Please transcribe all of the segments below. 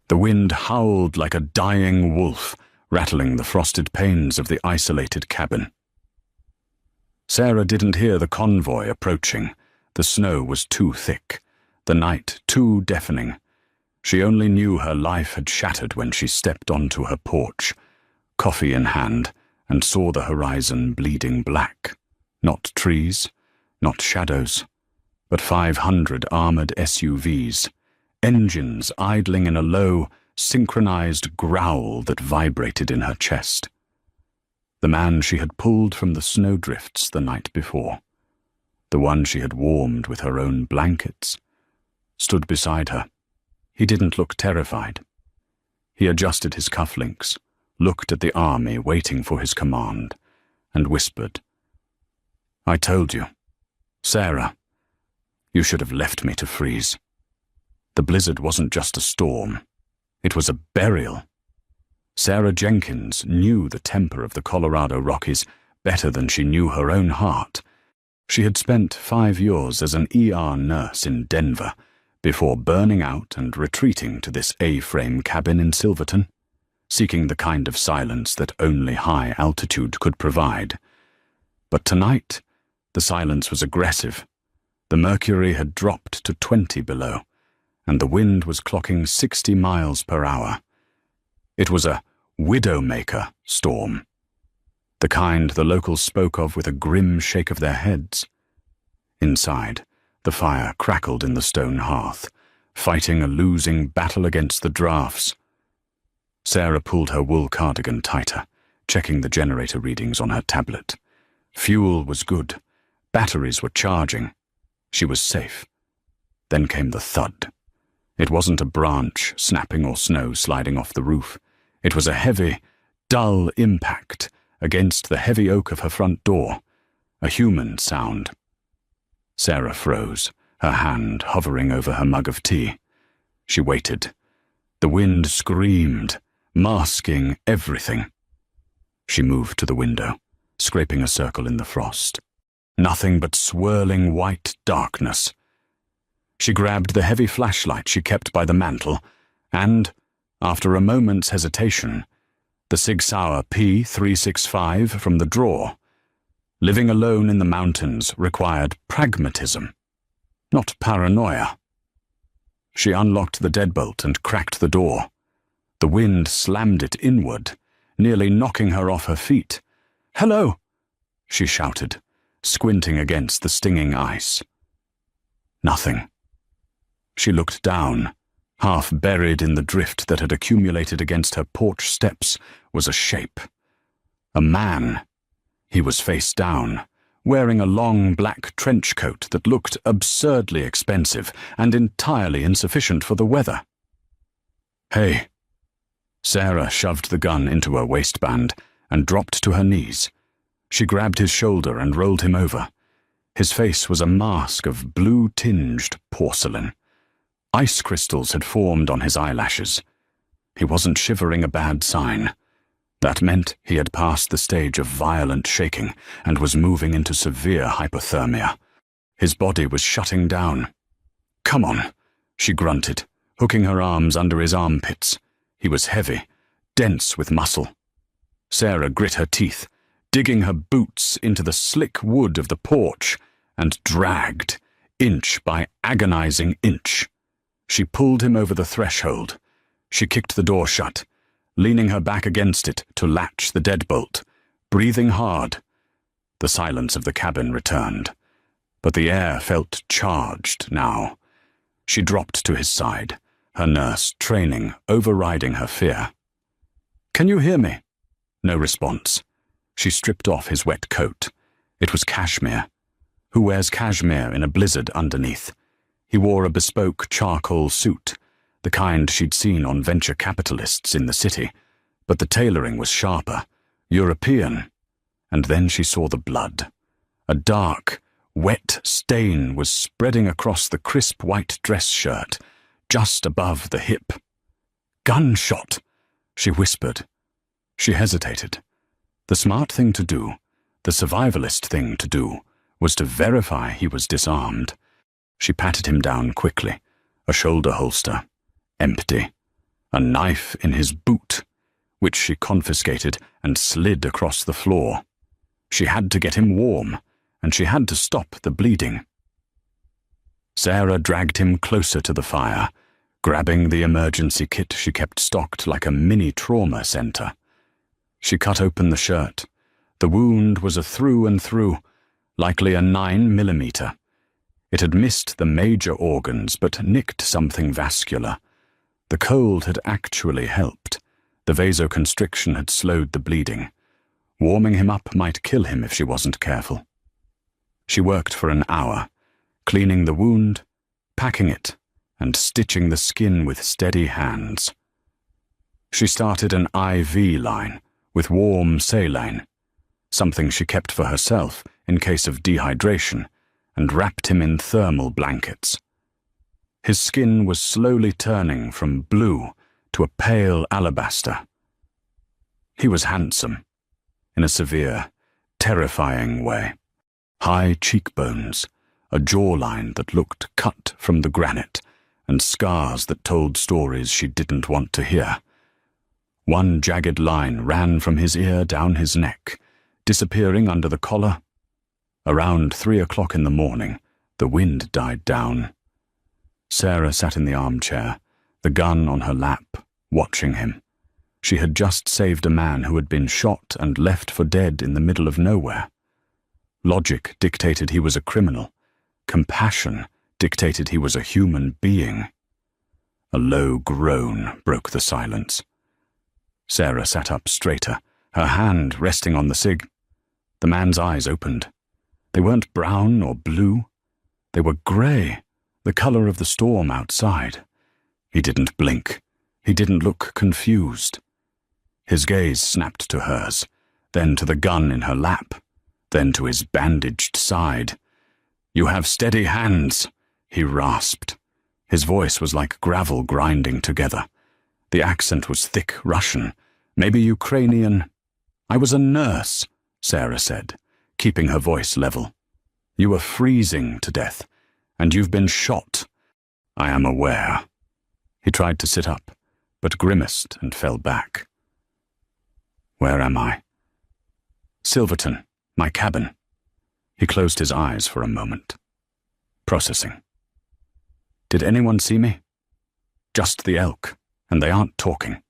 The wind howled like a dying wolf, rattling the frosted panes of the isolated cabin. Sarah didn't hear the convoy approaching. The snow was too thick, the night too deafening. She only knew her life had shattered when she stepped onto her porch, coffee in hand, and saw the horizon bleeding black. Not trees, not shadows, but 500 armored SUVs, engines idling in a low, synchronized growl that vibrated in her chest. The man she had pulled from the snowdrifts the night before, the one she had warmed with her own blankets, stood beside her. He didn't look terrified. He adjusted his cufflinks, looked at the army waiting for his command, and whispered, "I told you, Sarah, you should have left me to freeze. The blizzard wasn't just a storm. It was a burial." Sarah Jenkins knew the temper of the Colorado Rockies better than she knew her own heart. She had spent 5 years as an ER nurse in Denver before burning out and retreating to this A-frame cabin in Silverton, seeking the kind of silence that only high altitude could provide. But tonight, the silence was aggressive. The mercury had dropped to 20 below, and the wind was clocking 60 miles per hour. It was a widowmaker storm, the kind the locals spoke of with a grim shake of their heads. Inside, the fire crackled in the stone hearth, fighting a losing battle against the drafts. Sarah pulled her wool cardigan tighter, checking the generator readings on her tablet. Fuel was good. Batteries were charging. She was safe. Then came the thud. It wasn't a branch snapping or snow sliding off the roof. It was a heavy, dull impact against the heavy oak of her front door, a human sound. Sarah froze, her hand hovering over her mug of tea. She waited. The wind screamed, masking everything. She moved to the window, scraping a circle in the frost. Nothing but swirling white darkness. She grabbed the heavy flashlight she kept by the mantel, and, after a moment's hesitation, the Sig Sauer P365 from the drawer. Living alone in the mountains required pragmatism, not paranoia. She unlocked the deadbolt and cracked the door. The wind slammed it inward, nearly knocking her off her feet. "Hello!" she shouted, squinting against the stinging ice. Nothing. She looked down. Half buried in the drift that had accumulated against her porch steps was a shape. A man. He was face down, wearing a long black trench coat that looked absurdly expensive and entirely insufficient for the weather. "Hey." Sarah shoved the gun into her waistband and dropped to her knees. She grabbed his shoulder and rolled him over. His face was a mask of blue-tinged porcelain. Ice crystals had formed on his eyelashes. He wasn't shivering, a bad sign. That meant he had passed the stage of violent shaking and was moving into severe hypothermia. His body was shutting down. "Come on," she grunted, hooking her arms under his armpits. He was heavy, dense with muscle. Sarah grit her teeth, digging her boots into the slick wood of the porch, and dragged, inch by agonizing inch. She pulled him over the threshold. She kicked the door shut, leaning her back against it to latch the deadbolt, breathing hard. The silence of the cabin returned, but the air felt charged now. She dropped to his side, her nurse training overriding her fear. "Can you hear me?" No response. She stripped off his wet coat. It was cashmere. Who wears cashmere in a blizzard underneath? He wore a bespoke charcoal suit, the kind she'd seen on venture capitalists in the city, but the tailoring was sharper, European. And then she saw the blood. A dark, wet stain was spreading across the crisp white dress shirt, just above the hip. "Gunshot," she whispered. She hesitated. The smart thing to do, the survivalist thing to do, was to verify he was disarmed. She patted him down quickly. A shoulder holster. Empty. a knife in his boot, which she confiscated and slid across the floor. She had to get him warm, and she had to stop the bleeding. Sarah dragged him closer to the fire, grabbing the emergency kit she kept stocked like a mini trauma center. She cut open the shirt. The wound was a through and through, likely a 9mm. It had missed the major organs but nicked something vascular. The cold had actually helped. The vasoconstriction had slowed the bleeding. Warming him up might kill him if she wasn't careful. She worked for an hour, cleaning the wound, packing it, and stitching the skin with steady hands. She started an IV line with warm saline, something she kept for herself in case of dehydration, and wrapped him in thermal blankets. His skin was slowly turning from blue to a pale alabaster. He was handsome, in a severe, terrifying way. High cheekbones, a jawline that looked cut from the granite, and scars that told stories she didn't want to hear. One jagged line ran from his ear down his neck, disappearing under the collar. Around 3 o'clock in the morning, the wind died down. Sarah sat in the armchair, the gun on her lap, watching him. She had just saved a man who had been shot and left for dead in the middle of nowhere. Logic dictated he was a criminal. Compassion dictated he was a human being. A low groan broke the silence. Sarah sat up straighter, her hand resting on the cig. The man's eyes opened. They weren't brown or blue. They were grey, the colour of the storm outside. He didn't blink. He didn't look confused. His gaze snapped to hers, then to the gun in her lap, then to his bandaged side. "You have steady hands," he rasped. His voice was like gravel grinding together. The accent was thick Russian, maybe Ukrainian. "I was a nurse," Sarah said, keeping her voice level. "You were freezing to death, and you've been shot." "I am aware." He tried to sit up, but grimaced and fell back. "Where am I?" "Silverton, my cabin." He closed his eyes for a moment. Processing. "Did anyone see me?" "Just the elk, and they aren't talking."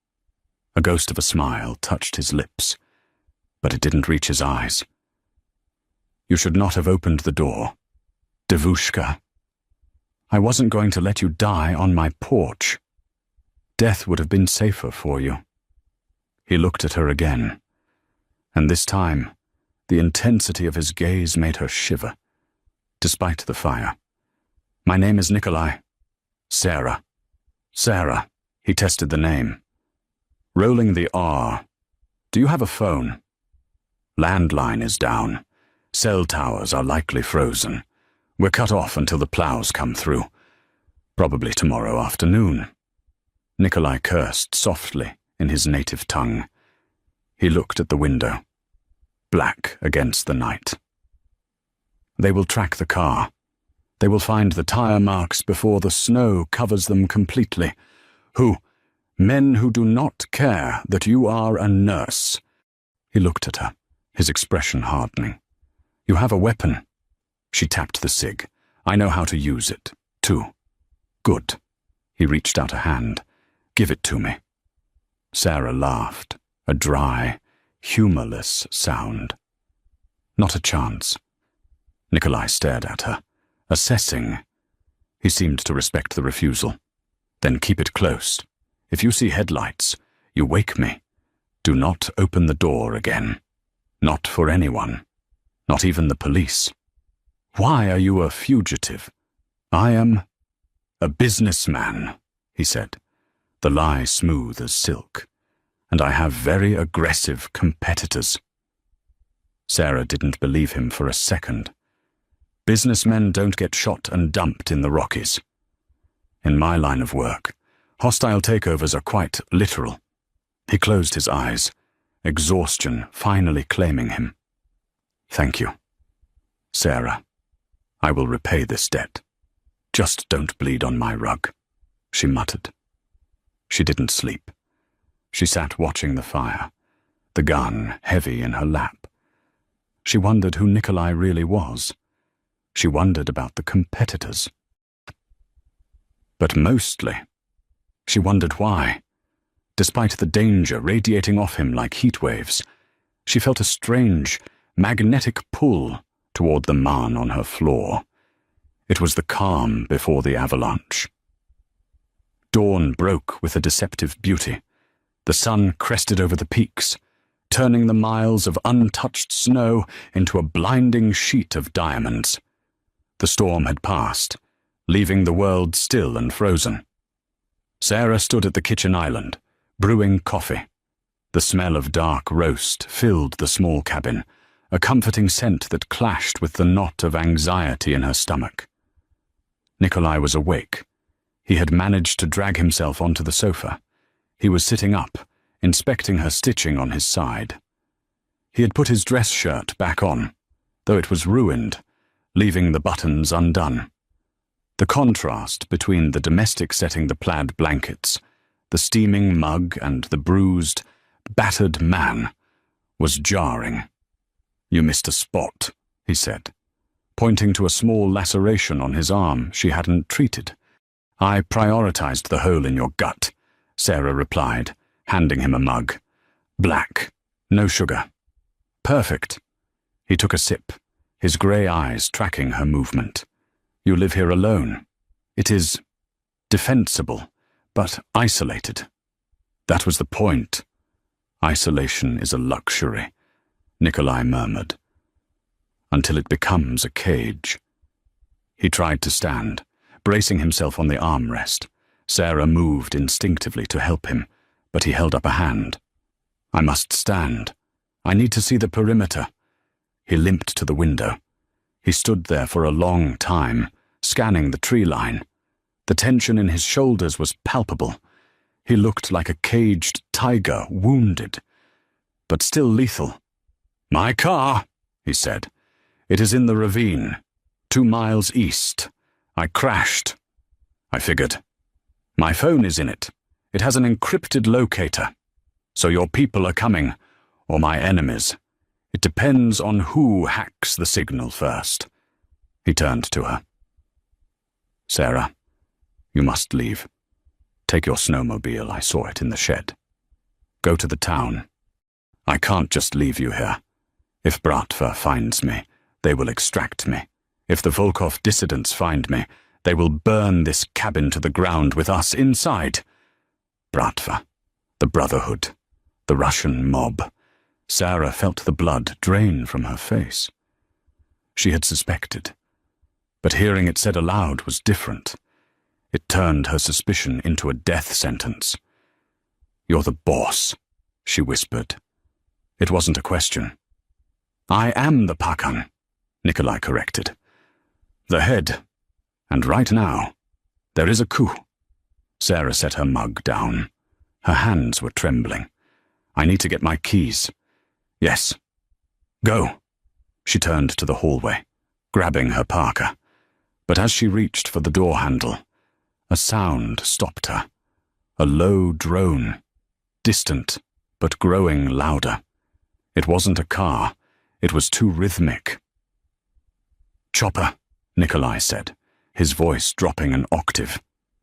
A ghost of a smile touched his lips, but it didn't reach his eyes. "You should not have opened the door. Devushka. I wasn't going to let you die on my porch. Death would have been safer for you." He looked at her again, and this time the intensity of his gaze made her shiver, despite the fire. "My name is Nikolai." "Sarah." "Sarah." He tested the name. Rolling the R. "Do you have a phone?" "Landline is down. Cell towers are likely frozen. We're cut off until the plows come through. Probably tomorrow afternoon." Nikolai cursed softly in his native tongue. He looked at the window, black against the night. "They will track the car. They will find the tire marks before the snow covers them completely. Who? Men who do not care that you are a nurse." He looked at her, his expression hardening. "You have a weapon." She tapped the cig. "I know how to use it, too." "Good." He reached out a hand. "Give it to me." Sarah laughed, a dry, humorless sound. "Not a chance." Nikolai stared at her, assessing. He seemed to respect the refusal. "Then keep it close. If you see headlights, you wake me. Do not open the door again. Not for anyone. Not even the police." "Why are you a fugitive?" "I am a businessman," he said, the lie smooth as silk. "And I have very aggressive competitors." Sarah didn't believe him for a second. "Businessmen don't get shot and dumped in the Rockies. In my line of work, hostile takeovers are quite literal." He closed his eyes, exhaustion finally claiming him. "Thank you, Sarah. I will repay this debt. Just don't bleed on my rug," she muttered. She didn't sleep. She sat watching the fire, the gun heavy in her lap. She wondered who Nikolai really was. She wondered about the competitors. But mostly, she wondered why. Despite the danger radiating off him like heat waves, she felt a strange, magnetic pull toward the man on her floor. It was the calm before the avalanche. Dawn broke with a deceptive beauty. The sun crested over the peaks, turning the miles of untouched snow into a blinding sheet of diamonds. The storm had passed, leaving the world still and frozen. Sarah stood at the kitchen island, brewing coffee. The smell of dark roast filled the small cabin, a comforting scent that clashed with the knot of anxiety in her stomach. Nikolai was awake. He had managed to drag himself onto the sofa. He was sitting up, inspecting her stitching on his side. He had put his dress shirt back on, though it was ruined, leaving the buttons undone. The contrast between the domestic setting the plaid blankets, the steaming mug and the bruised, battered man was jarring. "You missed a spot," he said, pointing to a small laceration on his arm she hadn't treated. "I prioritized the hole in your gut," Sarah replied, handing him a mug. "Black, no sugar." "Perfect." He took a sip, his grey eyes tracking her movement. "You live here alone. It is defensible, but isolated." "That was the point." "Isolation is a luxury," Nikolai murmured, "until it becomes a cage." He tried to stand, bracing himself on the armrest. Sarah moved instinctively to help him, but he held up a hand. "I must stand. I need to see the perimeter." He limped to the window. He stood there for a long time, scanning the tree line. The tension in his shoulders was palpable. He looked like a caged tiger, wounded, but still lethal. "My car," he said. "It is in the ravine, 2 miles east. I crashed." "I figured. My phone is in it. It has an encrypted locator. So your people are coming, or my enemies. It depends on who hacks the signal first." He turned to her. "Sarah, you must leave. Take your snowmobile, I saw it in the shed. Go to the town. I can't just leave you here. If Bratva finds me, they will extract me. If the Volkov dissidents find me, they will burn this cabin to the ground with us inside. Bratva, the Brotherhood, the Russian mob." Sarah felt the blood drain from her face. She had suspected, but hearing it said aloud was different. It turned her suspicion into a death sentence. "You're the boss," she whispered. It wasn't a question. "I am the Pakan," Nikolai corrected. "The head. And right now, there is a coup." Sarah set her mug down. Her hands were trembling. "I need to get my keys." "Yes. Go." She turned to the hallway, grabbing her parka. But as she reached for the door handle, a sound stopped her. A low drone, distant but growing louder. It wasn't a car. It was too rhythmic. "Chopper," Nikolai said, his voice dropping an octave.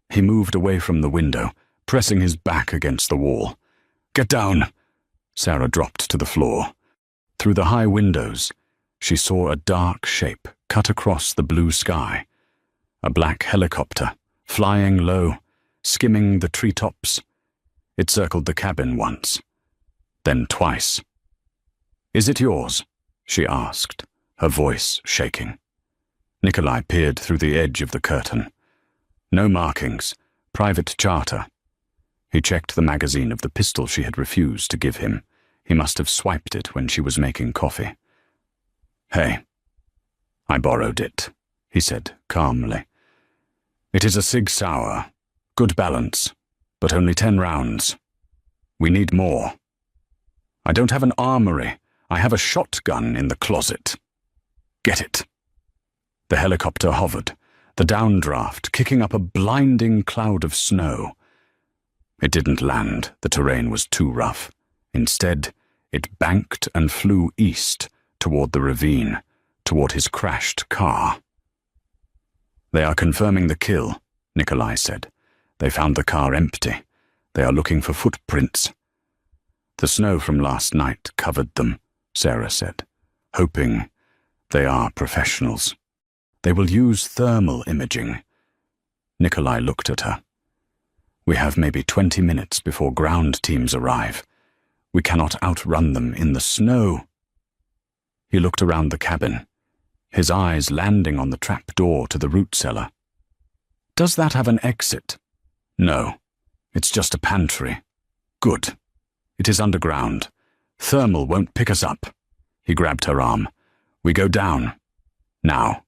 He moved away from the window, pressing his back against the wall. "Get down!" Sarah dropped to the floor. Through the high windows, she saw a dark shape cut across the blue sky. A black helicopter, flying low, skimming the treetops. It circled the cabin once, then twice. "Is it yours?" she asked, her voice shaking. Nikolai peered through the edge of the curtain. No markings, private charter. He checked the magazine of the pistol she had refused to give him. He must have swiped it when she was making coffee. "Hey, I borrowed it," he said calmly. "It is a Sig Sauer, good balance, but only 10 rounds. We need more. I don't have an armory. I have a shotgun in the closet. Get it." The helicopter hovered, the downdraft kicking up a blinding cloud of snow. It didn't land. The terrain was too rough. Instead, it banked and flew east toward the ravine, toward his crashed car. "They are confirming the kill," Nikolai said. "They found the car empty. They are looking for footprints." "The snow from last night covered them," Sarah said, hoping. "They are professionals. They will use thermal imaging." Nikolai looked at her. "We have maybe 20 minutes before ground teams arrive. We cannot outrun them in the snow." He looked around the cabin, his eyes landing on the trap door to the root cellar. "Does that have an exit?" "No, it's just a pantry." "Good. It is underground. Thermal won't pick us up." He grabbed her arm. "We go down. Now."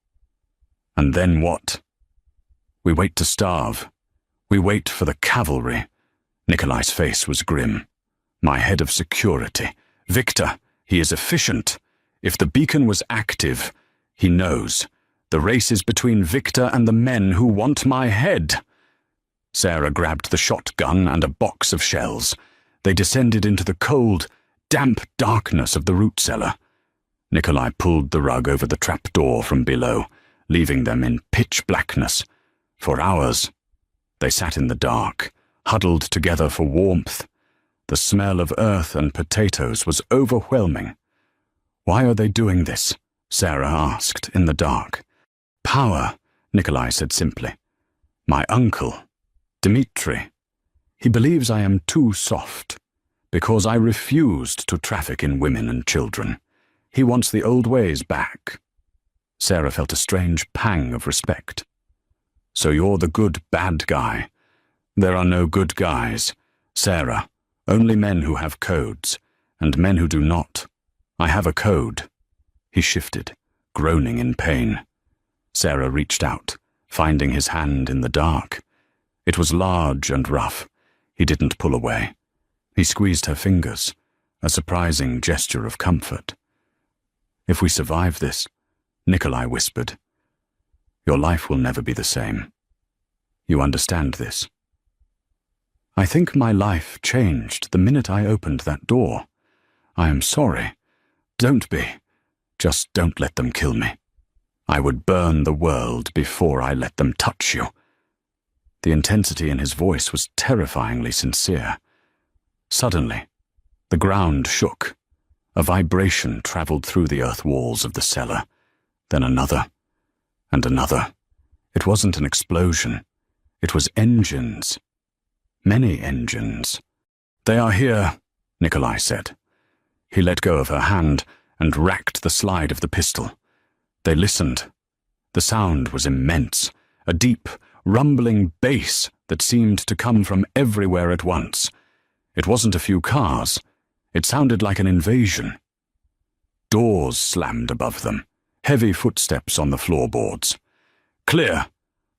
"And then what?" "We wait to starve. We wait for the cavalry." Nikolai's face was grim. "My head of security. Victor, he is efficient. If the beacon was active, he knows. The race is between Victor and the men who want my head." Sarah grabbed the shotgun and a box of shells. They descended into the cold, damp darkness of the root cellar. Nikolai pulled the rug over the trap door from below, leaving them in pitch blackness. For hours, they sat in the dark, huddled together for warmth. The smell of earth and potatoes was overwhelming. "Why are they doing this?" Sarah asked in the dark. "Power," Nikolai said simply. "My uncle, Dmitri, he believes I am too soft, because I refused to traffic in women and children. He wants the old ways back." Sarah felt a strange pang of respect. "So you're the good bad guy." "There are no good guys, Sarah. Only men who have codes, and men who do not. I have a code." He shifted, groaning in pain. Sarah reached out, finding his hand in the dark. It was large and rough. He didn't pull away. He squeezed her fingers, a surprising gesture of comfort. "If we survive this," Nikolai whispered, "your life will never be the same. You understand this?" "I think my life changed the minute I opened that door. I am sorry. Don't be. Just don't let them kill me. I would burn the world before I let them touch you." The intensity in his voice was terrifyingly sincere. Suddenly, the ground shook. A vibration traveled through the earth walls of the cellar, then another, and another. It wasn't an explosion. It was engines. Many engines. "They are here," Nikolai said. He let go of her hand and racked the slide of the pistol. They listened. The sound was immense, a deep, rumbling bass that seemed to come from everywhere at once. It wasn't a few cars. It sounded like an invasion. Doors slammed above them, heavy footsteps on the floorboards. "Clear,"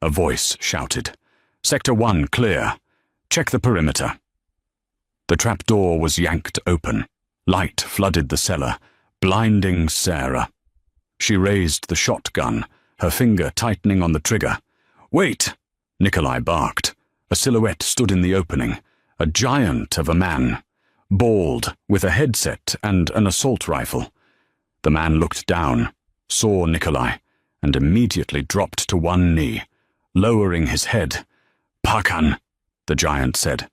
a voice shouted. "Sector 1 clear. Check the perimeter." The trapdoor was yanked open. Light flooded the cellar, blinding Sarah. She raised the shotgun, her finger tightening on the trigger. "Wait!" Nikolai barked. A silhouette stood in the opening, a giant of a man, bald, with a headset and an assault rifle. The man looked down, saw Nikolai, and immediately dropped to one knee, lowering his head. "Pakan," the giant said.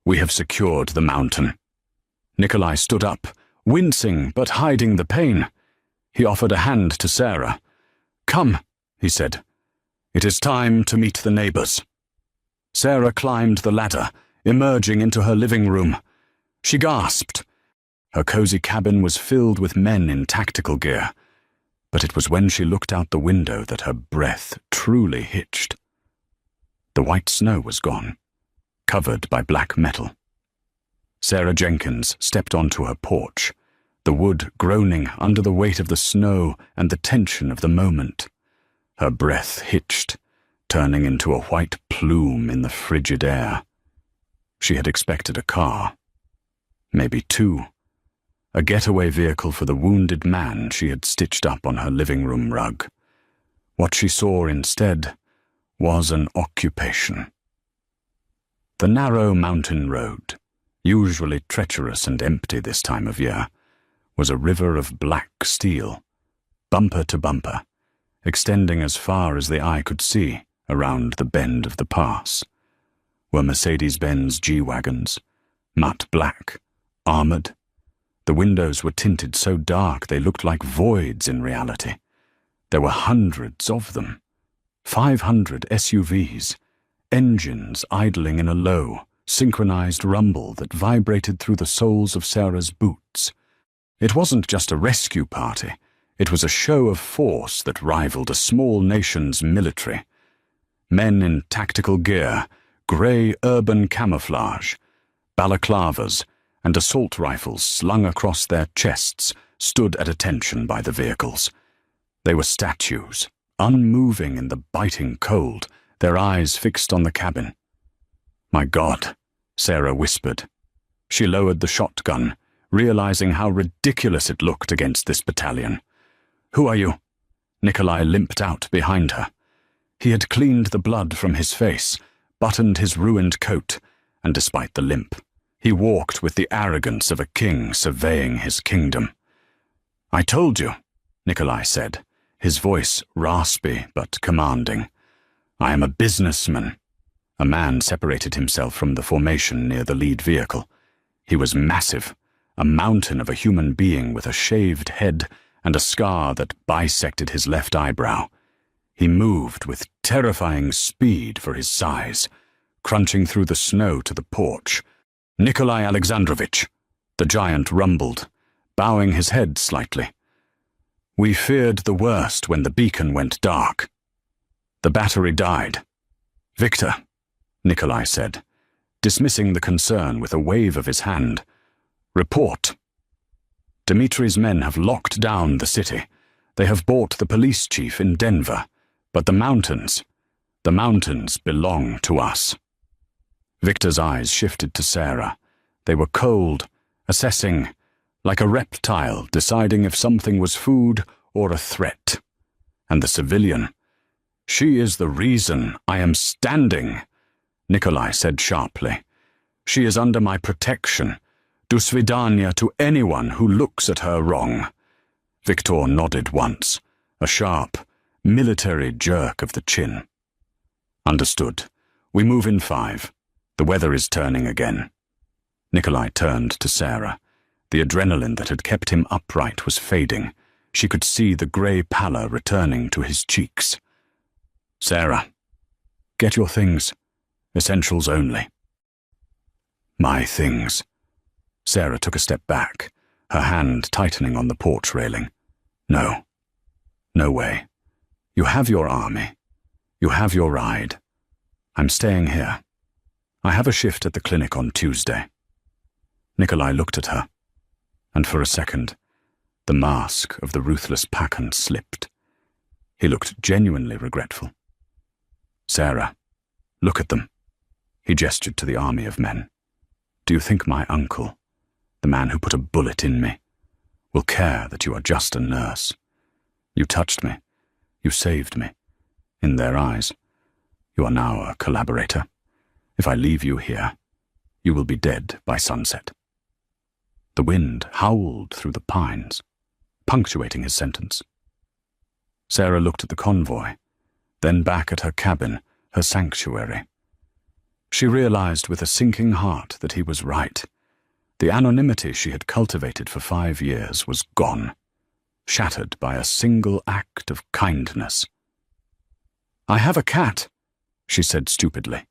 "We have secured the mountain." Nikolai stood up, wincing but hiding the pain. He offered a hand to Sarah. "Come," he said. "It is time to meet the neighbors." Sarah climbed the ladder, emerging into her living room. She gasped. Her cozy cabin was filled with men in tactical gear, but it was when she looked out the window that her breath truly hitched. The white snow was gone, covered by black metal. Sarah Jenkins stepped onto her porch, the wood groaning under the weight of the snow and the tension of the moment. Her breath hitched, turning into a white plume in the frigid air. She had expected a car, maybe two, a getaway vehicle for the wounded man she had stitched up on her living room rug. What she saw instead was an occupation. The narrow mountain road, usually treacherous and empty this time of year, was a river of black steel, bumper to bumper, extending as far as the eye could see around the bend of the pass. Were Mercedes-Benz G-Wagons, matte black, armored. The windows were tinted so dark they looked like voids in reality. There were hundreds of them, 500 SUVs, engines idling in a low, synchronized rumble that vibrated through the soles of Sarah's boots. It wasn't just a rescue party. It was a show of force that rivaled a small nation's military. Men in tactical gear, grey urban camouflage, balaclavas, and assault rifles slung across their chests stood at attention by the vehicles. They were statues, unmoving in the biting cold, their eyes fixed on the cabin. "My God," Sarah whispered. She lowered the shotgun, realizing how ridiculous it looked against this battalion. "Who are you?" Nikolai limped out behind her. He had cleaned the blood from his face, buttoned his ruined coat, and despite the limp, he walked with the arrogance of a king surveying his kingdom. "I told you," Nikolai said, his voice raspy but commanding. "I am a businessman." A man separated himself from the formation near the lead vehicle. He was massive, a mountain of a human being with a shaved head and a scar that bisected his left eyebrow. He moved with terrifying speed for his size, crunching through the snow to the porch. "Nikolai Alexandrovich," the giant rumbled, bowing his head slightly. "We feared the worst when the beacon went dark. The battery died." "Victor," Nikolai said, dismissing the concern with a wave of his hand. "Report." "Dmitri's men have locked down the city. They have bought the police chief in Denver. But the mountains belong to us." Victor's eyes shifted to Sarah. They were cold, assessing, like a reptile deciding if something was food or a threat. And the civilian, "She is the reason I am standing," Nikolai said sharply. "She is under my protection. Do svidania to anyone who looks at her wrong." Victor nodded once, a sharp, military jerk of the chin. "Understood. We move in 5. The weather is turning again." Nikolai turned to Sarah. The adrenaline that had kept him upright was fading. She could see the grey pallor returning to his cheeks. "Sarah, get your things. Essentials only." "My things." Sarah took a step back, her hand tightening on the porch railing. "No. No way. You have your army. You have your ride. I'm staying here. I have a shift at the clinic on Tuesday." Nikolai looked at her, and for a second, the mask of the ruthless Pacan slipped. He looked genuinely regretful. "Sarah, look at them." He gestured to the army of men. "Do you think my uncle, the man who put a bullet in me, will care that you are just a nurse? You touched me. You saved me. In their eyes, you are now a collaborator. If I leave you here, you will be dead by sunset." The wind howled through the pines, punctuating his sentence. Sarah looked at the convoy, then back at her cabin, her sanctuary. She realized with a sinking heart that he was right. The anonymity she had cultivated for 5 years was gone, shattered by a single act of kindness. "I have a cat," she said stupidly.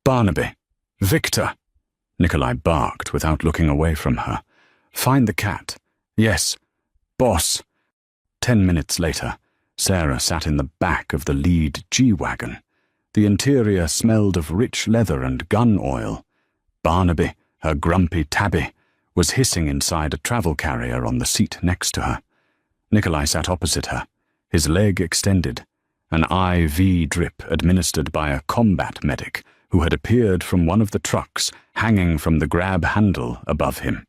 "Barnaby. Victor." Nikolai barked without looking away from her. "Find the cat." "Yes, boss." 10 minutes later, Sarah sat in the back of the lead G-Wagon. The interior smelled of rich leather and gun oil. Barnaby, her grumpy tabby, was hissing inside a travel carrier on the seat next to her. Nikolai sat opposite her, his leg extended, an IV drip administered by a combat medic who had appeared from one of the trucks hanging from the grab handle above him.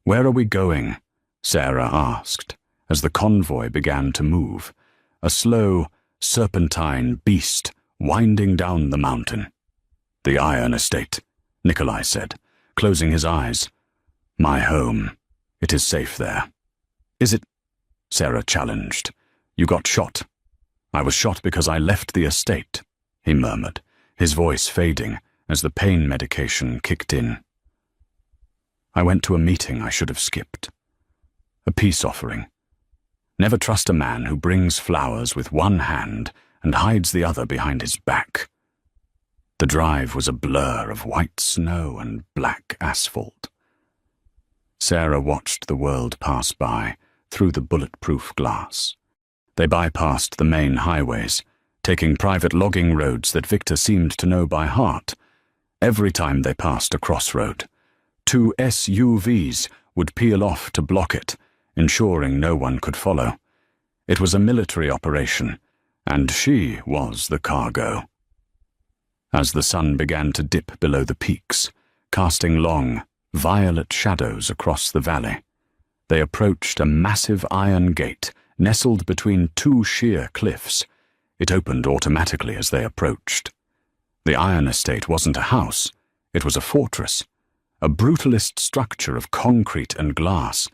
"Where are we going?" Sarah asked, as the convoy began to move, a slow, serpentine beast winding down the mountain. "The Iron Estate," Nikolai said, closing his eyes. "My home. It is safe there." "Is it?" Sarah challenged. "You got shot." "I was shot because I left the estate," he murmured, his voice fading as the pain medication kicked in. "I went to a meeting I should have skipped. A peace offering. Never trust a man who brings flowers with one hand and hides the other behind his back." The drive was a blur of white snow and black asphalt. Sarah watched the world pass by through the bulletproof glass. They bypassed the main highways, taking private logging roads that Victor seemed to know by heart. Every time they passed a crossroad, 2 SUVs would peel off to block it, ensuring no one could follow. It was a military operation, and she was the cargo. As the sun began to dip below the peaks, casting long, violet shadows across the valley, they approached a massive iron gate nestled between 2 sheer cliffs. It opened automatically as they approached. The Iron Estate wasn't a house, it was a fortress, a brutalist structure of concrete and glass,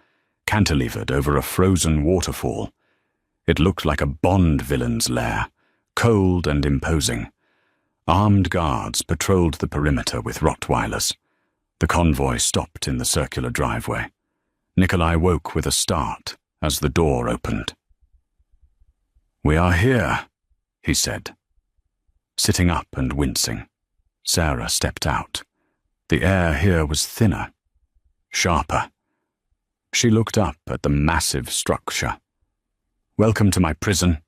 cantilevered over a frozen waterfall. It looked like a Bond villain's lair, cold and imposing. Armed guards patrolled the perimeter with Rottweilers. The convoy stopped in the circular driveway. Nikolai woke with a start as the door opened. "We are here," he said. Sitting up and wincing, Sarah stepped out. The air here was thinner, sharper. She looked up at the massive structure. "Welcome to my prison,"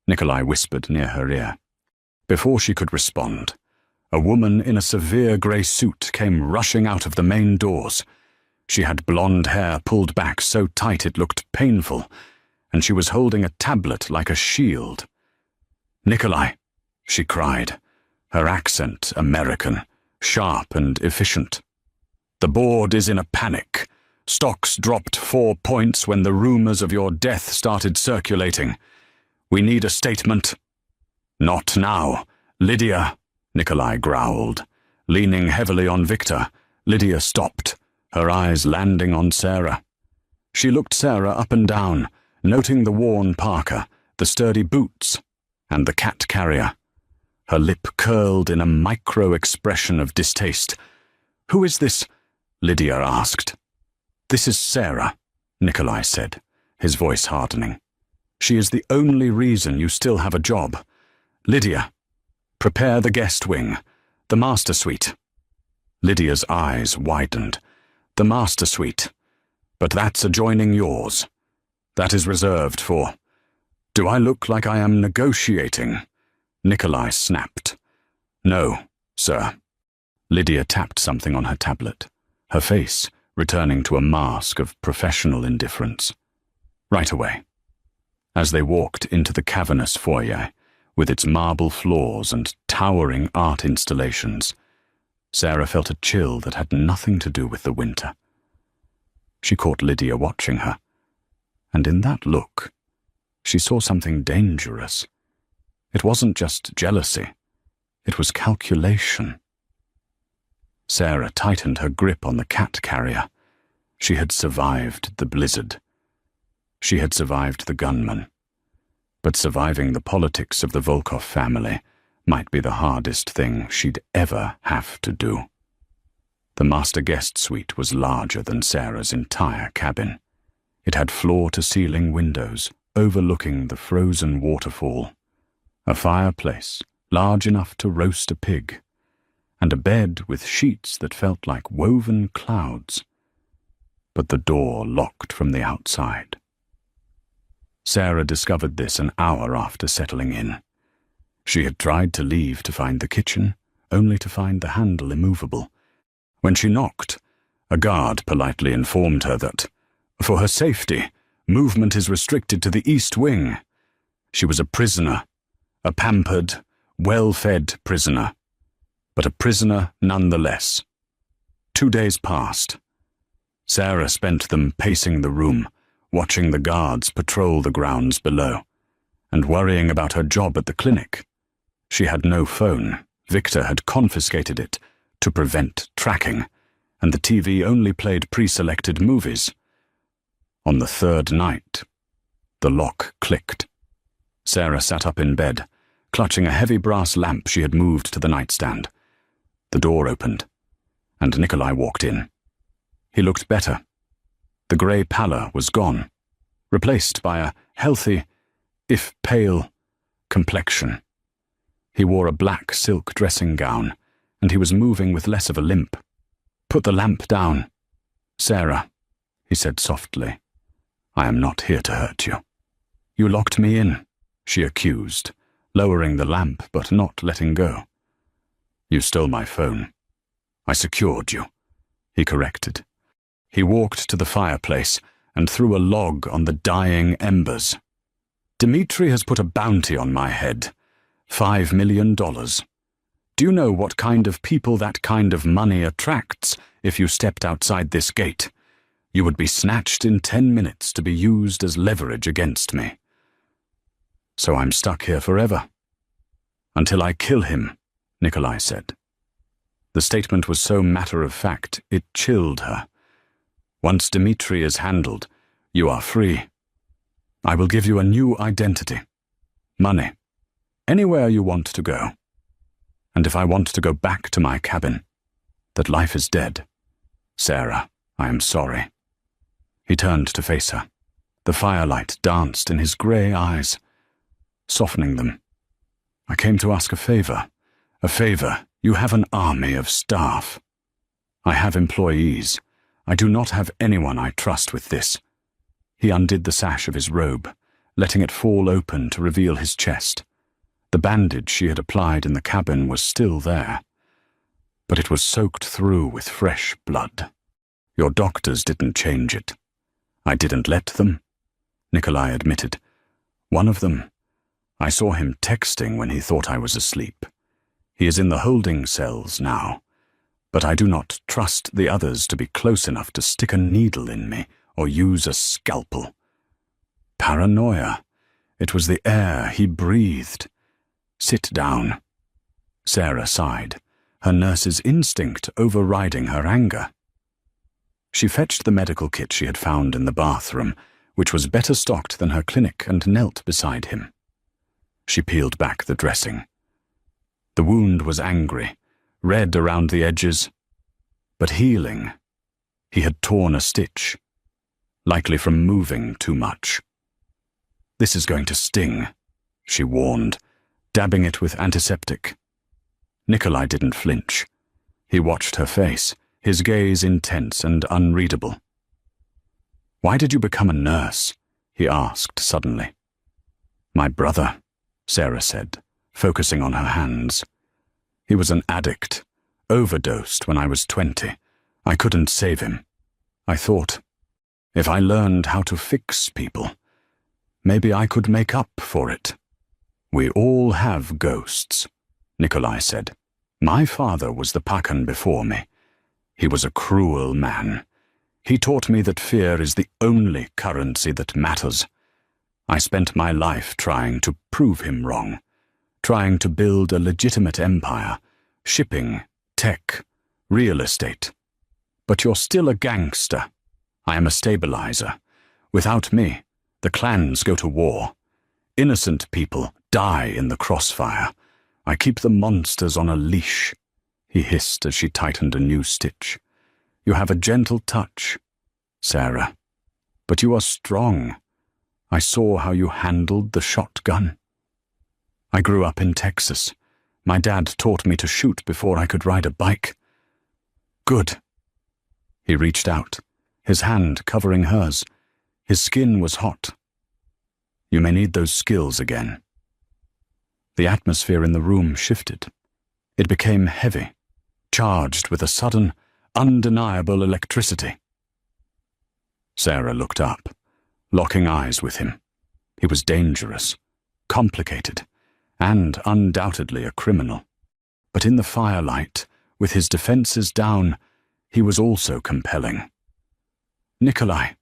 Nikolai whispered near her ear. Before she could respond, a woman in a severe grey suit came rushing out of the main doors. She had blonde hair pulled back so tight it looked painful, and she was holding a tablet like a shield. "Nikolai," she cried, her accent American, sharp and efficient. "The board is in a panic. Stocks dropped 4 points when the rumors of your death started circulating. We need a statement." "Not now, Lydia," Nikolai growled. Leaning heavily on Victor, Lydia stopped, her eyes landing on Sarah. She looked Sarah up and down, noting the worn parka, the sturdy boots, and the cat carrier. Her lip curled in a micro-expression of distaste. "Who is this?" Lydia asked. "This is Sarah," Nikolai said, his voice hardening. "She is the only reason you still have a job. Lydia, prepare the guest wing, the master suite." Lydia's eyes widened. "The master suite. But that's adjoining yours. That is reserved for—" "Do I look like I am negotiating?" Nikolai snapped. "No, sir." Lydia tapped something on her tablet, her face returning to a mask of professional indifference. "Right away." As they walked into the cavernous foyer, with its marble floors and towering art installations, Sarah felt a chill that had nothing to do with the winter. She caught Lydia watching her, and in that look, she saw something dangerous. It wasn't just jealousy, it was calculation. Sarah tightened her grip on the cat carrier. She had survived the blizzard. She had survived the gunman. But surviving the politics of the Volkov family might be the hardest thing she'd ever have to do. The master guest suite was larger than Sarah's entire cabin. It had floor-to-ceiling windows overlooking the frozen waterfall, a fireplace large enough to roast a pig, and a bed with sheets that felt like woven clouds. But the door locked from the outside. Sarah discovered this an hour after settling in. She had tried to leave to find the kitchen, only to find the handle immovable. When she knocked, a guard politely informed her that, for her safety, movement is restricted to the East Wing. She was a prisoner, a pampered, well-fed prisoner, but a prisoner nonetheless. 2 days passed. Sarah spent them pacing the room, watching the guards patrol the grounds below, and worrying about her job at the clinic. She had no phone, Victor had confiscated it to prevent tracking, and the TV only played pre-selected movies. On the third night, the lock clicked. Sarah sat up in bed, clutching a heavy brass lamp she had moved to the nightstand. The door opened, and Nikolai walked in. He looked better. The grey pallor was gone, replaced by a healthy, if pale, complexion. He wore a black silk dressing gown, and he was moving with less of a limp. "Put the lamp down, Sarah," he said softly. "I am not here to hurt you." "You locked me in," she accused, lowering the lamp but not letting go. "You stole my phone. I secured you," he corrected. He walked to the fireplace and threw a log on the dying embers. "Dmitri has put a bounty on my head. $5 million. Do you know what kind of people that kind of money attracts if you stepped outside this gate? You would be snatched in 10 minutes to be used as leverage against me. So I'm stuck here forever. Until I kill him," Nikolai said. The statement was so matter-of-fact, it chilled her. "Once Dmitri is handled, you are free. I will give you a new identity. Money. Anywhere you want to go. And if I want to go back to my cabin, that life is dead. Sarah, I am sorry." He turned to face her. The firelight danced in his grey eyes, softening them. "I came to ask a favor. A favor. You have an army of staff. I have employees. I do not have anyone I trust with this." He undid the sash of his robe, letting it fall open to reveal his chest. The bandage she had applied in the cabin was still there, but it was soaked through with fresh blood. "Your doctors didn't change it." "I didn't let them," Nikolai admitted. "One of them. I saw him texting when he thought I was asleep. He is in the holding cells now, but I do not trust the others to be close enough to stick a needle in me or use a scalpel." Paranoia. It was the air he breathed. "Sit down." Sarah sighed, her nurse's instinct overriding her anger. She fetched the medical kit she had found in the bathroom, which was better stocked than her clinic, and knelt beside him. She peeled back the dressing. The wound was angry, red around the edges, but healing. He had torn a stitch, likely from moving too much. "This is going to sting," she warned, dabbing it with antiseptic. Nikolai didn't flinch. He watched her face, his gaze intense and unreadable. "Why did you become a nurse?" he asked suddenly. "My brother," Sarah said, focusing on her hands. "He was an addict, overdosed when I was 20. I couldn't save him. I thought, if I learned how to fix people, maybe I could make up for it." "We all have ghosts," Nikolai said. "My father was the Pakan before me. He was a cruel man. He taught me that fear is the only currency that matters. I spent my life trying to prove him wrong, trying to build a legitimate empire, shipping, tech, real estate. But you're still a gangster. I am a stabilizer. Without me, the clans go to war. Innocent people die in the crossfire. I keep the monsters on a leash," he hissed as she tightened a new stitch. "You have a gentle touch, Sarah, but you are strong. I saw how you handled the shotgun. I grew up in Texas. My dad taught me to shoot before I could ride a bike." "Good." He reached out, his hand covering hers. His skin was hot. "You may need those skills again." The atmosphere in the room shifted. It became heavy, charged with a sudden, undeniable electricity. Sarah looked up, locking eyes with him. He was dangerous, complicated, and undoubtedly a criminal. But in the firelight, with his defenses down, he was also compelling. "Nikolai,"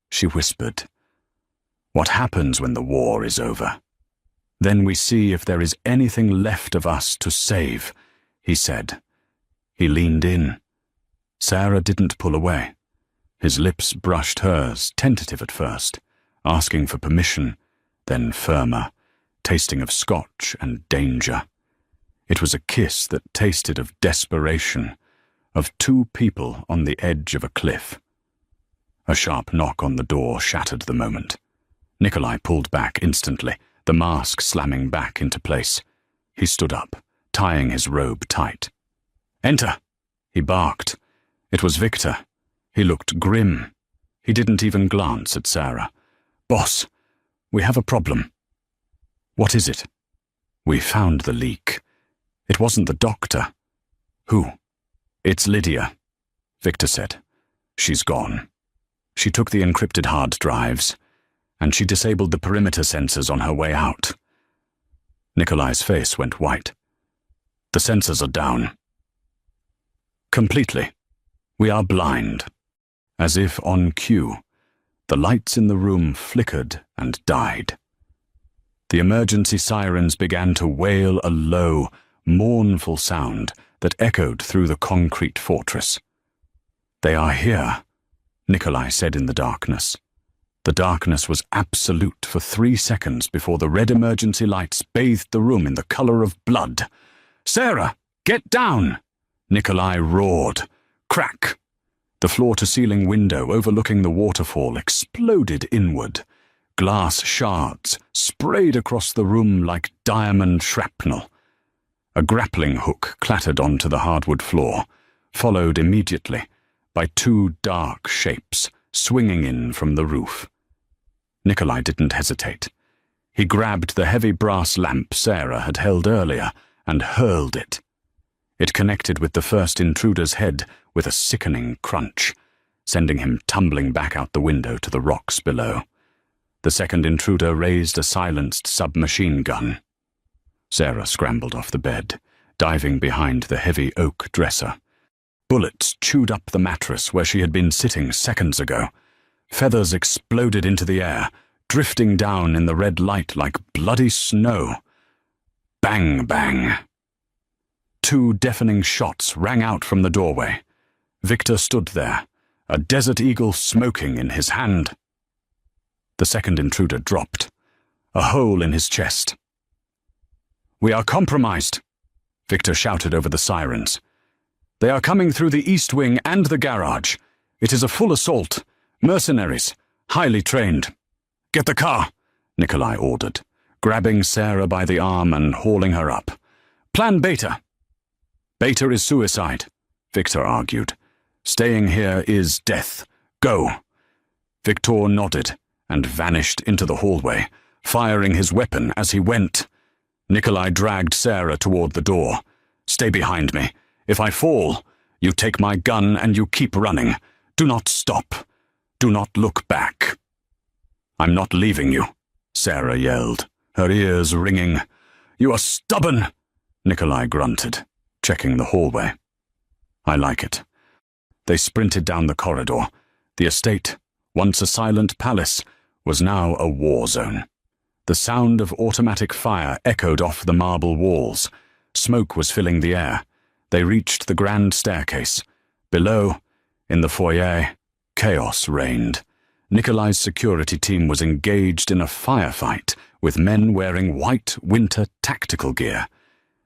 she whispered, "what happens when the war is over? Then we see if there is anything left of us to save he said. He leaned in. Sarah didn't pull away. His lips brushed hers, tentative at first, asking for permission, then firmer, tasting of scotch and danger. It was a kiss that tasted of desperation, of two people on the edge of a cliff. A sharp knock on the door shattered the moment. Nikolai pulled back instantly, the mask slamming back into place. He stood up, tying his robe tight. "Enter!" he barked. It was Victor. He looked grim. He didn't even glance at Sarah. "Boss, we have a problem." "What is it?" "We found the leak. It wasn't the doctor." "Who?" "It's Lydia," Victor said. "She's gone. She took the encrypted hard drives, and she disabled the perimeter sensors on her way out." Nikolai's face went white. "The sensors are down." "Completely. We are blind." As if on cue, the lights in the room flickered and died. The emergency sirens began to wail a low, mournful sound that echoed through the concrete fortress. "They are here," Nikolai said in the darkness. The darkness was absolute for 3 seconds before the red emergency lights bathed the room in the color of blood. "Sarah, get down!" Nikolai roared. Crack! The floor-to-ceiling window overlooking the waterfall exploded inward. Glass shards sprayed across the room like diamond shrapnel. A grappling hook clattered onto the hardwood floor, followed immediately by 2 dark shapes swinging in from the roof. Nikolai didn't hesitate. He grabbed the heavy brass lamp Sarah had held earlier and hurled it. It connected with the first intruder's head with a sickening crunch, sending him tumbling back out the window to the rocks below. The second intruder raised a silenced submachine gun. Sarah scrambled off the bed, diving behind the heavy oak dresser. Bullets chewed up the mattress where she had been sitting seconds ago. Feathers exploded into the air, drifting down in the red light like bloody snow. Bang, bang. 2 deafening shots rang out from the doorway. Victor stood there, a Desert Eagle smoking in his hand. The second intruder dropped, a hole in his chest. "We are compromised," Victor shouted over the sirens. "They are coming through the east wing and the garage. It is a full assault. Mercenaries, highly trained." "Get the car," Nikolai ordered, grabbing Sarah by the arm and hauling her up. "Plan Beta." "Beta is suicide," Victor argued. "Staying here is death. Go." Victor nodded and vanished into the hallway, firing his weapon as he went. Nikolai dragged Sarah toward the door. "Stay behind me. If I fall, you take my gun and you keep running. Do not stop. Do not look back." "I'm not leaving you," Sarah yelled, her ears ringing. "You are stubborn," Nikolai grunted, checking the hallway. "I like it." They sprinted down the corridor. The estate, once a silent palace, was now a war zone. The sound of automatic fire echoed off the marble walls. Smoke was filling the air. They reached the grand staircase. Below, in the foyer, chaos reigned. Nikolai's security team was engaged in a firefight with men wearing white winter tactical gear.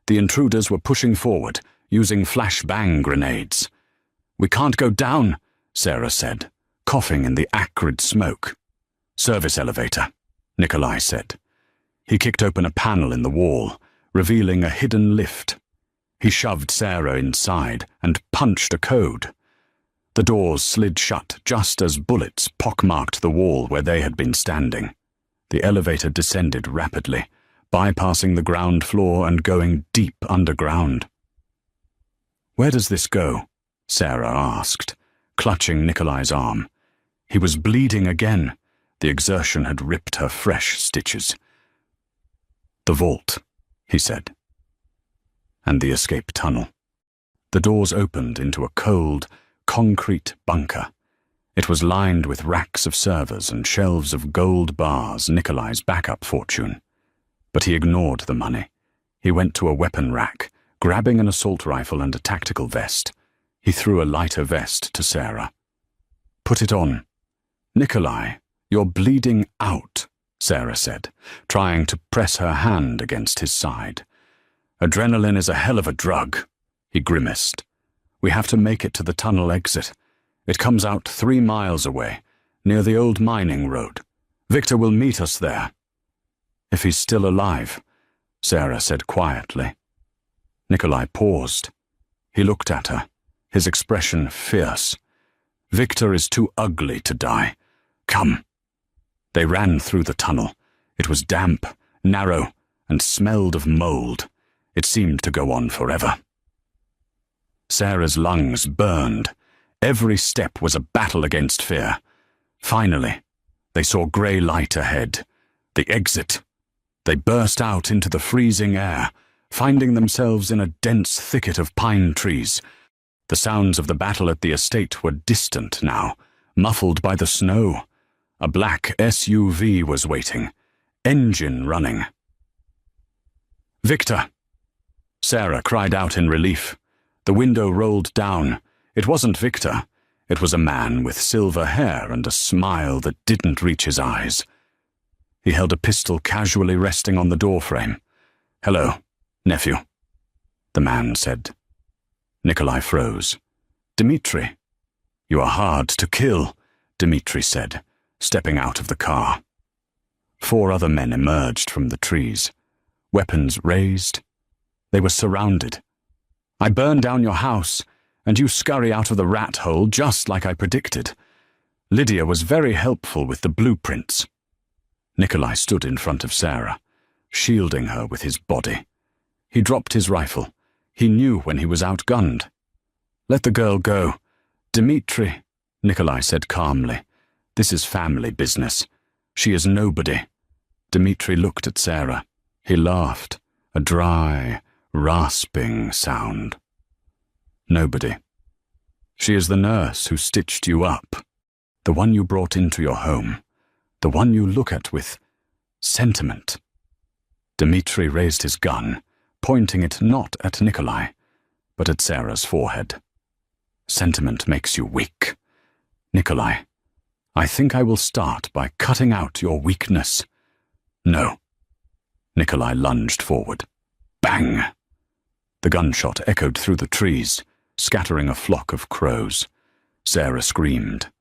The intruders were pushing forward, using flashbang grenades. "We can't go down," Sarah said, coughing in the acrid smoke. "Service elevator," Nikolai said. He kicked open a panel in the wall, revealing a hidden lift. He shoved Sarah inside and punched a code. The doors slid shut just as bullets pockmarked the wall where they had been standing. The elevator descended rapidly, bypassing the ground floor and going deep underground. "Where does this go?" Sarah asked, clutching Nikolai's arm. He was bleeding again. The exertion had ripped her fresh stitches. "The vault," he said. And the escape tunnel. The doors opened into a cold, concrete bunker. It was lined with racks of servers and shelves of gold bars, Nikolai's backup fortune. But he ignored the money. He went to a weapon rack, Grabbing an assault rifle and a tactical vest, he threw a lighter vest to Sarah. "Put it on." "Nikolai, you're bleeding out," Sarah said, trying to press her hand against his side. "Adrenaline is a hell of a drug," he grimaced. "We have to make it to the tunnel exit. It comes out 3 miles away, near the old mining road. Victor will meet us there." "If he's still alive," Sarah said quietly. Nikolai paused. He looked at her, his expression fierce. "Victor is too ugly to die. Come." They ran through the tunnel. It was damp, narrow, and smelled of mold. It seemed to go on forever. Sarah's lungs burned. Every step was a battle against fear. Finally, they saw grey light ahead. The exit. They burst out into the freezing air, finding themselves in a dense thicket of pine trees. The sounds of the battle at the estate were distant now, muffled by the snow. A black SUV was waiting, engine running. "Victor!" Sarah cried out in relief. The window rolled down. It wasn't Victor. It was a man with silver hair and a smile that didn't reach his eyes. He held a pistol casually resting on the doorframe. "Hello, nephew," the man said. Nikolai froze. "Dmitri." "You are hard to kill," Dmitri said, stepping out of the car. 4 other men emerged from the trees, weapons raised. They were surrounded. "I burn down your house, and you scurry out of the rat hole just like I predicted. Lydia was very helpful with the blueprints." Nikolai stood in front of Sarah, shielding her with his body. He dropped his rifle. He knew when he was outgunned. "Let the girl go. Dmitri," Nikolai said calmly. "This is family business. She is nobody." Dmitri looked at Sarah. He laughed, a dry, rasping sound. "Nobody. She is the nurse who stitched you up, the one you brought into your home, the one you look at with sentiment." Dmitri raised his gun, pointing it not at Nikolai, but at Sarah's forehead. "Sentiment makes you weak. Nikolai, I think I will start by cutting out your weakness." "No." Nikolai lunged forward. Bang! The gunshot echoed through the trees, scattering a flock of crows. Sarah screamed.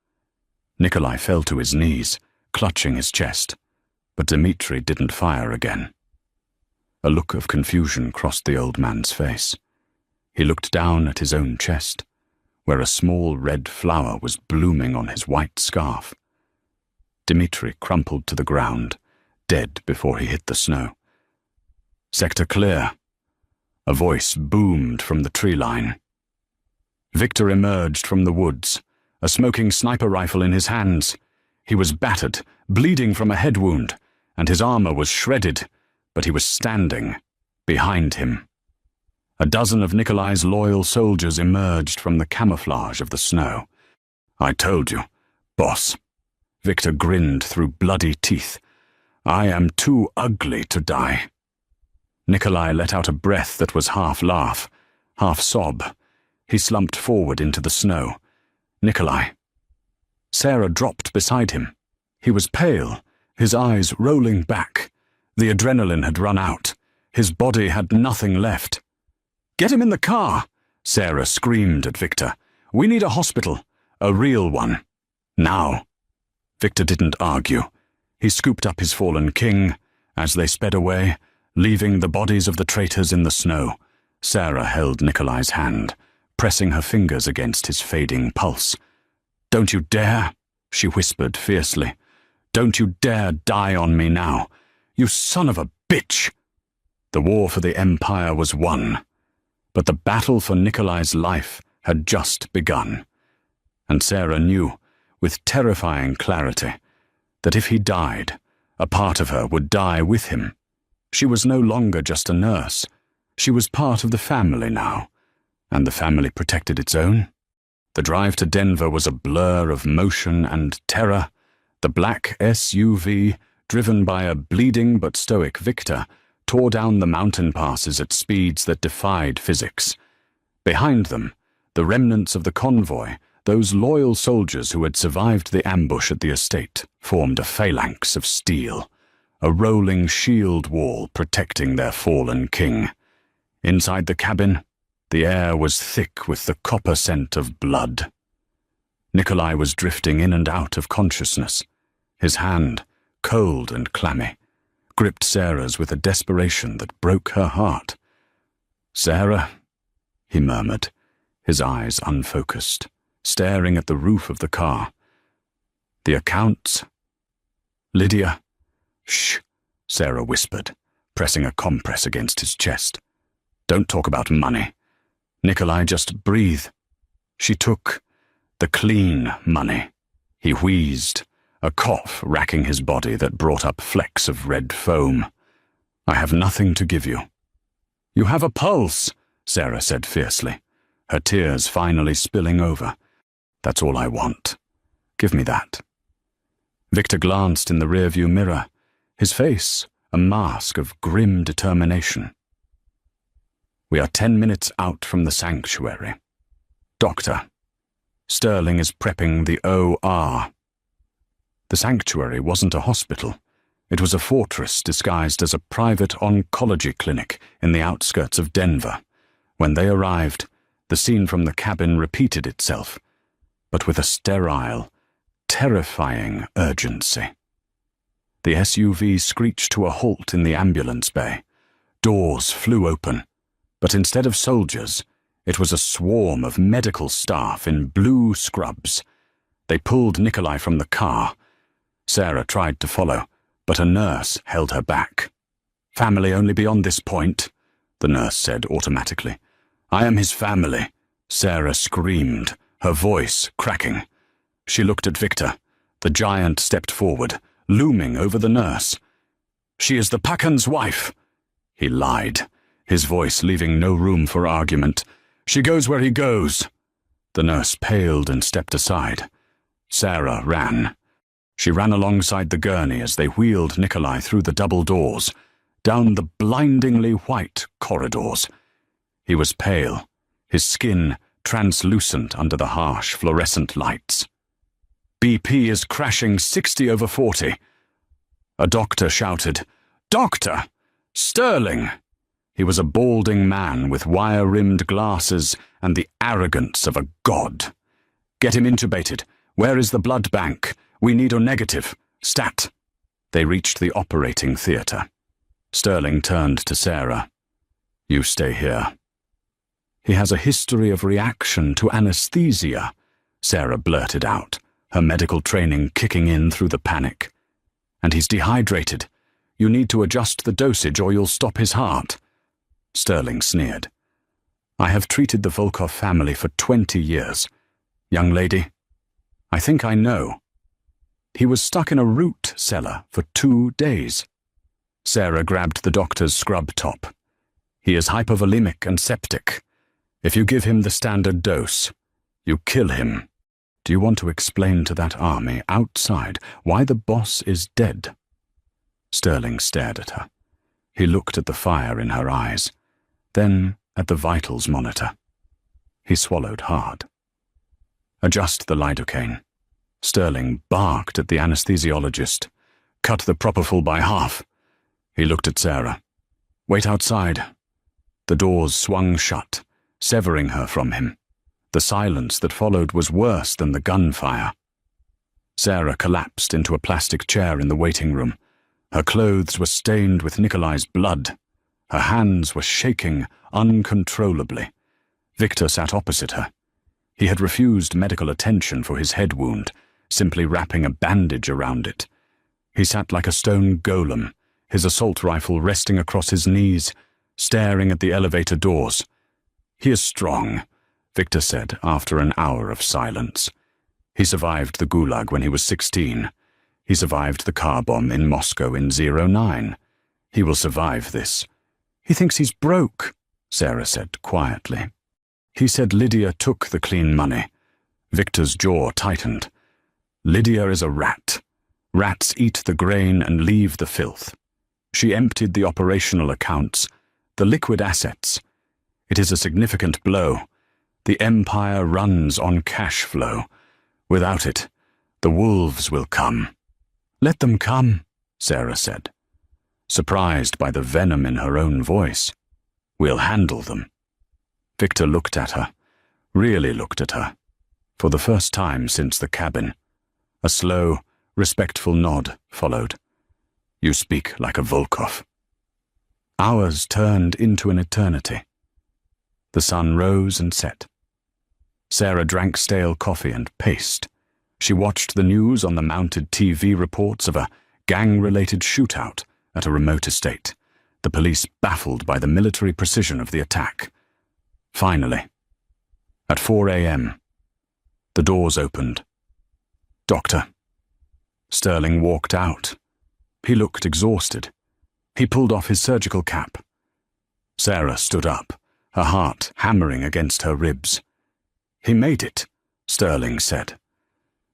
Nikolai fell to his knees, clutching his chest, but Dmitri didn't fire again. A look of confusion crossed the old man's face. He looked down at his own chest, where a small red flower was blooming on his white scarf. Dmitri crumpled to the ground, dead before he hit the snow. "Sector clear." A voice boomed from the tree line. Victor emerged from the woods, a smoking sniper rifle in his hands. He was battered, bleeding from a head wound, and his armor was shredded, but he was standing behind him. A dozen of Nikolai's loyal soldiers emerged from the camouflage of the snow. "I told you, boss." Victor grinned through bloody teeth. "I am too ugly to die." Nikolai let out a breath that was half laugh, half sob. He slumped forward into the snow. "Nikolai." Sarah dropped beside him. He was pale, his eyes rolling back. The adrenaline had run out. His body had nothing left. "Get him in the car!" Sarah screamed at Victor. "We need a hospital, a real one. Now." Victor didn't argue. He scooped up his fallen king. As they sped away, leaving the bodies of the traitors in the snow, Sarah held Nikolai's hand, pressing her fingers against his fading pulse. "Don't you dare," she whispered fiercely. "Don't you dare die on me now. You son of a bitch!" The war for the Empire was won, but the battle for Nikolai's life had just begun. And Sarah knew, with terrifying clarity, that if he died, a part of her would die with him. She was no longer just a nurse. She was part of the family now, and the family protected its own. The drive to Denver was a blur of motion and terror. The black SUV, driven by a bleeding but stoic Victor, tore down the mountain passes at speeds that defied physics. Behind them, the remnants of the convoy, those loyal soldiers who had survived the ambush at the estate, formed a phalanx of steel, a rolling shield wall protecting their fallen king. Inside the cabin, the air was thick with the copper scent of blood. Nikolai was drifting in and out of consciousness. His hand, cold and clammy, gripped Sarah's with a desperation that broke her heart. "Sarah," he murmured, his eyes unfocused, staring at the roof of the car. "The accounts?" "Lydia." "Shh," Sarah whispered, pressing a compress against his chest. "Don't talk about money. Nikolai, just breathe." She took the clean money. He wheezed, a cough racking his body that brought up flecks of red foam. "I have nothing to give you." "You have a pulse," Sarah said fiercely, her tears finally spilling over. "That's all I want. Give me that." Victor glanced in the rearview mirror, his face a mask of grim determination. "We are 10 minutes out from the sanctuary. Doctor, Sterling is prepping the OR." The sanctuary wasn't a hospital. It was a fortress disguised as a private oncology clinic in the outskirts of Denver. When they arrived, the scene from the cabin repeated itself, but with a sterile, terrifying urgency. The SUV screeched to a halt in the ambulance bay. Doors flew open, but instead of soldiers, it was a swarm of medical staff in blue scrubs. They pulled Nikolai from the car. Sarah tried to follow, but a nurse held her back. "Family only beyond this point," the nurse said automatically. "I am his family," Sarah screamed, her voice cracking. She looked at Victor. The giant stepped forward, looming over the nurse. "She is the Pacan's wife." He lied, his voice leaving no room for argument. "She goes where he goes." The nurse paled and stepped aside. Sarah ran. She ran alongside the gurney as they wheeled Nikolai through the double doors, down the blindingly white corridors. He was pale, his skin translucent under the harsh fluorescent lights. "BP is crashing 60/40. A doctor shouted, "Doctor! Sterling!" He was a balding man with wire-rimmed glasses and the arrogance of a god. "Get him intubated. Where is the blood bank? We need O negative. Stat." They reached the operating theatre. Sterling turned to Sarah. "You stay here." "He has a history of reaction to anesthesia," Sarah blurted out, her medical training kicking in through the panic. "And he's dehydrated. You need to adjust the dosage or you'll stop his heart." Sterling sneered. "I have treated the Volkov family for 20 years. Young lady, I think I know. He was stuck in a root cellar for 2 days." Sarah grabbed the doctor's scrub top. "He is hypovolemic and septic. If you give him the standard dose, you kill him. Do you want to explain to that army outside why the boss is dead?" Sterling stared at her. He looked at the fire in her eyes, then at the vitals monitor. He swallowed hard. "Adjust the lidocaine." Sterling barked at the anesthesiologist. "Cut the propofol by half." He looked at Sarah. "Wait outside." The doors swung shut, severing her from him. The silence that followed was worse than the gunfire. Sarah collapsed into a plastic chair in the waiting room. Her clothes were stained with Nikolai's blood. Her hands were shaking uncontrollably. Victor sat opposite her. He had refused medical attention for his head wound, simply wrapping a bandage around it. He sat like a stone golem, his assault rifle resting across his knees, staring at the elevator doors. "He is strong," Victor said after an hour of silence. "He survived the Gulag when he was 16. He survived the car bomb in Moscow in 09. He will survive this." "He thinks he's broke," Sarah said quietly. "He said Lydia took the clean money." Victor's jaw tightened. "Lydia is a rat. Rats eat the grain and leave the filth. She emptied the operational accounts, the liquid assets. It is a significant blow. The Empire runs on cash flow. Without it, the wolves will come. Let them come, Sarah said, surprised by the venom in her own voice. We'll handle them. Victor looked at her, really looked at her, for the first time since the cabin. A slow, respectful nod followed. You speak like a Volkov. Hours turned into an eternity. The sun rose and set. Sarah drank stale coffee and paced. She watched the news on the mounted TV reports of a gang-related shootout at a remote estate, the police baffled by the military precision of the attack. Finally, at 4 a.m., the doors opened. Doctor. Sterling walked out. He looked exhausted. He pulled off his surgical cap. Sarah stood up, her heart hammering against her ribs. He made it, Sterling said.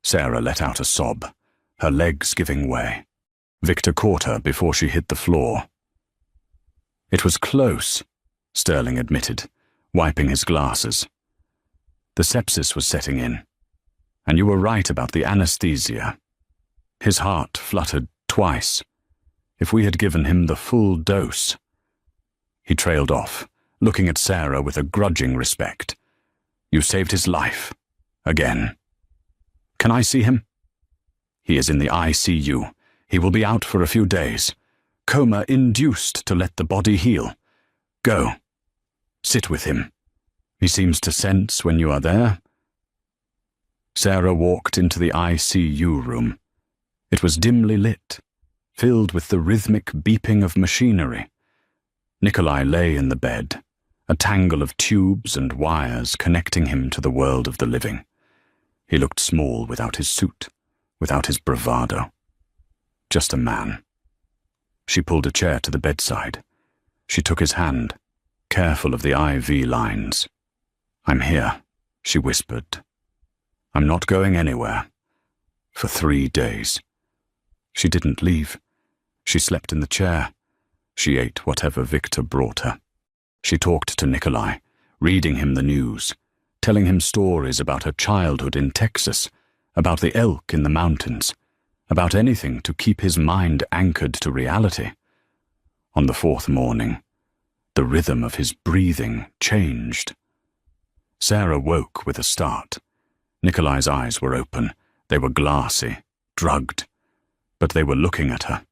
Sarah let out a sob, her legs giving way. Victor caught her before she hit the floor. It was close, Sterling admitted, wiping his glasses. The sepsis was setting in, and you were right about the anesthesia. His heart fluttered twice. If we had given him the full dose. He trailed off, looking at Sarah with a grudging respect. You saved his life. Again. Can I see him? He is in the ICU. He will be out for a few days. Coma induced to let the body heal. Go. Sit with him. He seems to sense when you are there. Sarah walked into the ICU room. It was dimly lit, filled with the rhythmic beeping of machinery. Nikolai lay in the bed, a tangle of tubes and wires connecting him to the world of the living. He looked small without his suit, without his bravado. Just a man. She pulled a chair to the bedside. She took his hand, careful of the IV lines. I'm here, she whispered. I'm not going anywhere. For 3 days. She didn't leave. She slept in the chair. She ate whatever Victor brought her. She talked to Nikolai, reading him the news, telling him stories about her childhood in Texas, about the elk in the mountains, about anything to keep his mind anchored to reality. On the 4th morning, the rhythm of his breathing changed. Sarah woke with a start. Nikolai's eyes were open. They were glassy, drugged. But they were looking at her.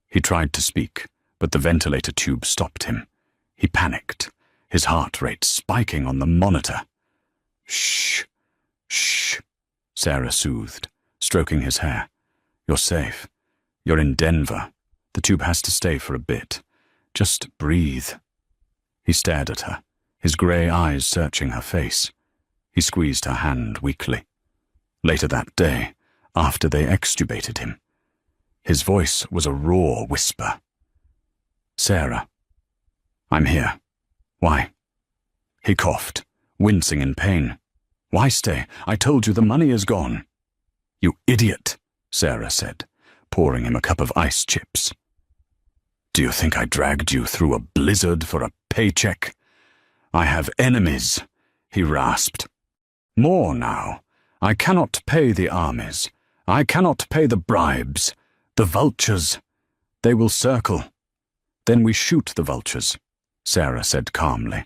He tried to speak, but the ventilator tube stopped him. He panicked, his heart rate spiking on the monitor. Shh, shh, Sarah soothed, stroking his hair. You're safe. You're in Denver. The tube has to stay for a bit. Just breathe. He stared at her, his grey eyes searching her face. He squeezed her hand weakly. Later that day, after they extubated him, his voice was a raw whisper. Sarah. I'm here. Why? He coughed, wincing in pain. Why stay? I told you the money is gone. You idiot, Sarah said, pouring him a cup of ice chips. Do you think I dragged you through a blizzard for a paycheck? I have enemies, he rasped. More now. I cannot pay the armies. I cannot pay the bribes. The vultures. They will circle. Then we shoot the vultures, Sarah said calmly.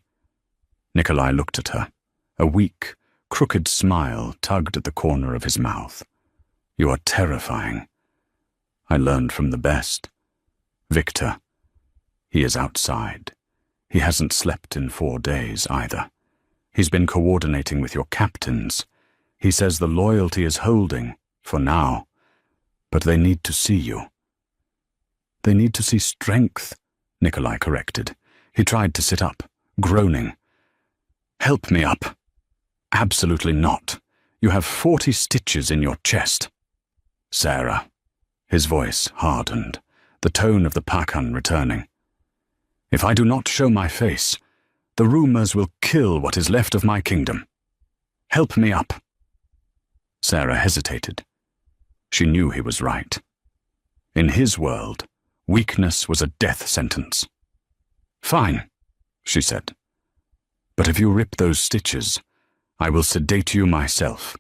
Nikolai looked at her. A weak, crooked smile tugged at the corner of his mouth. You are terrifying. I learned from the best. Victor. He is outside. He hasn't slept in 4 days either. He's been coordinating with your captains. He says the loyalty is holding, for now. But they need to see you. They need to see strength, Nikolai corrected. He tried to sit up, groaning. Help me up. Absolutely not. You have 40 stitches in your chest. Sarah. His voice hardened, the tone of the Pakan returning. If I do not show my face, the rumors will kill what is left of my kingdom. Help me up. Sarah hesitated. She knew he was right. In his world, Weakness was a death sentence. "Fine," she said. "But if you rip those stitches, I will sedate you myself."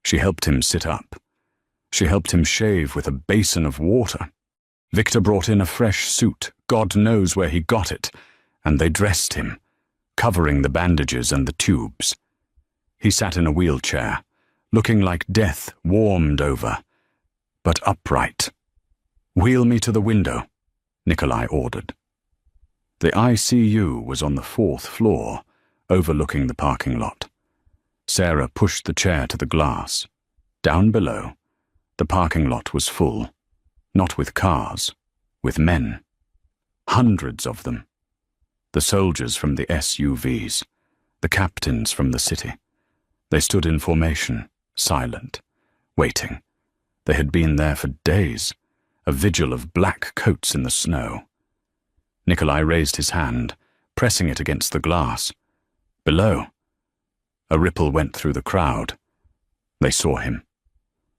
She helped him sit up. She helped him shave with a basin of water. Victor brought in a fresh suit, God knows where he got it, and they dressed him, covering the bandages and the tubes. He sat in a wheelchair, looking like death warmed over, but upright. "Wheel me to the window," Nikolai ordered. The ICU was on the 4th floor, overlooking the parking lot. Sarah pushed the chair to the glass. Down below, the parking lot was full, not with cars, with men. Hundreds of them. The soldiers from the SUVs, the captains from the city. They stood in formation, silent, waiting. They had been there for days, a vigil of black coats in the snow. Nikolai raised his hand, pressing it against the glass. Below, a ripple went through the crowd. They saw him.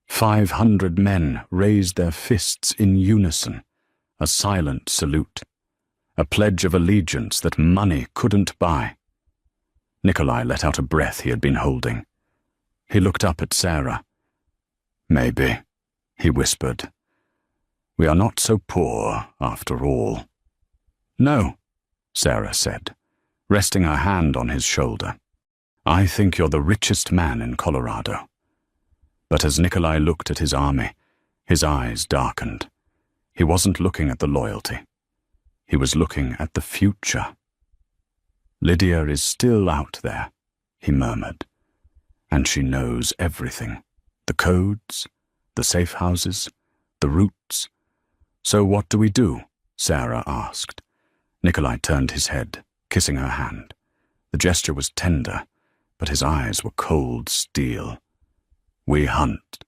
500 men raised their fists in unison, a silent salute, a pledge of allegiance that money couldn't buy. Nikolai let out a breath he had been holding. He looked up at Sarah. "Maybe," he whispered. "We are not so poor, after all." "No," Sarah said, resting her hand on his shoulder. "I think you're the richest man in Colorado." But as Nikolai looked at his army, his eyes darkened. He wasn't looking at the loyalty. He was looking at the future. "Lydia is still out there," he murmured. "And she knows everything. The codes, the safe houses, the routes." "So what do we do?" Sarah asked. Nikolai turned his head, kissing her hand. The gesture was tender, but his eyes were cold steel. "We hunt."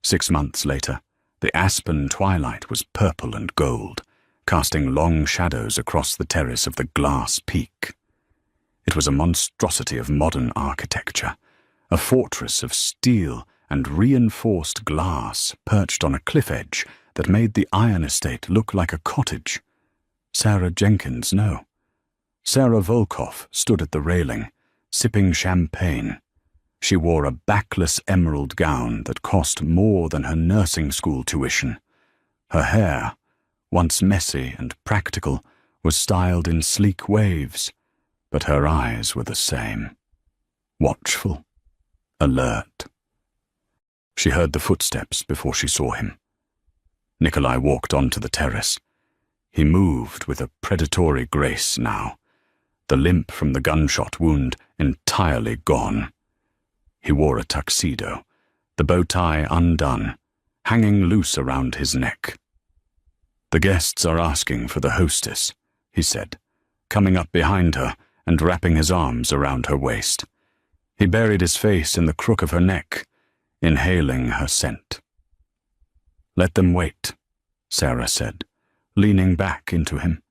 6 months later, the aspen twilight was purple and gold, casting long shadows across the terrace of the glass peak. It was a monstrosity of modern architecture, a fortress of steel and reinforced glass perched on a cliff edge that made the iron estate look like a cottage. Sarah Jenkins, no. Sarah Volkov stood at the railing, sipping champagne. She wore a backless emerald gown that cost more than her nursing school tuition. Her hair, once messy and practical, was styled in sleek waves, but her eyes were the same. Watchful, alert. She heard the footsteps before she saw him. Nikolai walked onto the terrace. He moved with a predatory grace now, the limp from the gunshot wound entirely gone. He wore a tuxedo, the bow tie undone, hanging loose around his neck. "The guests are asking for the hostess," he said, coming up behind her and wrapping his arms around her waist. He buried his face in the crook of her neck, inhaling her scent. "Let them wait," Sarah said, leaning back into him.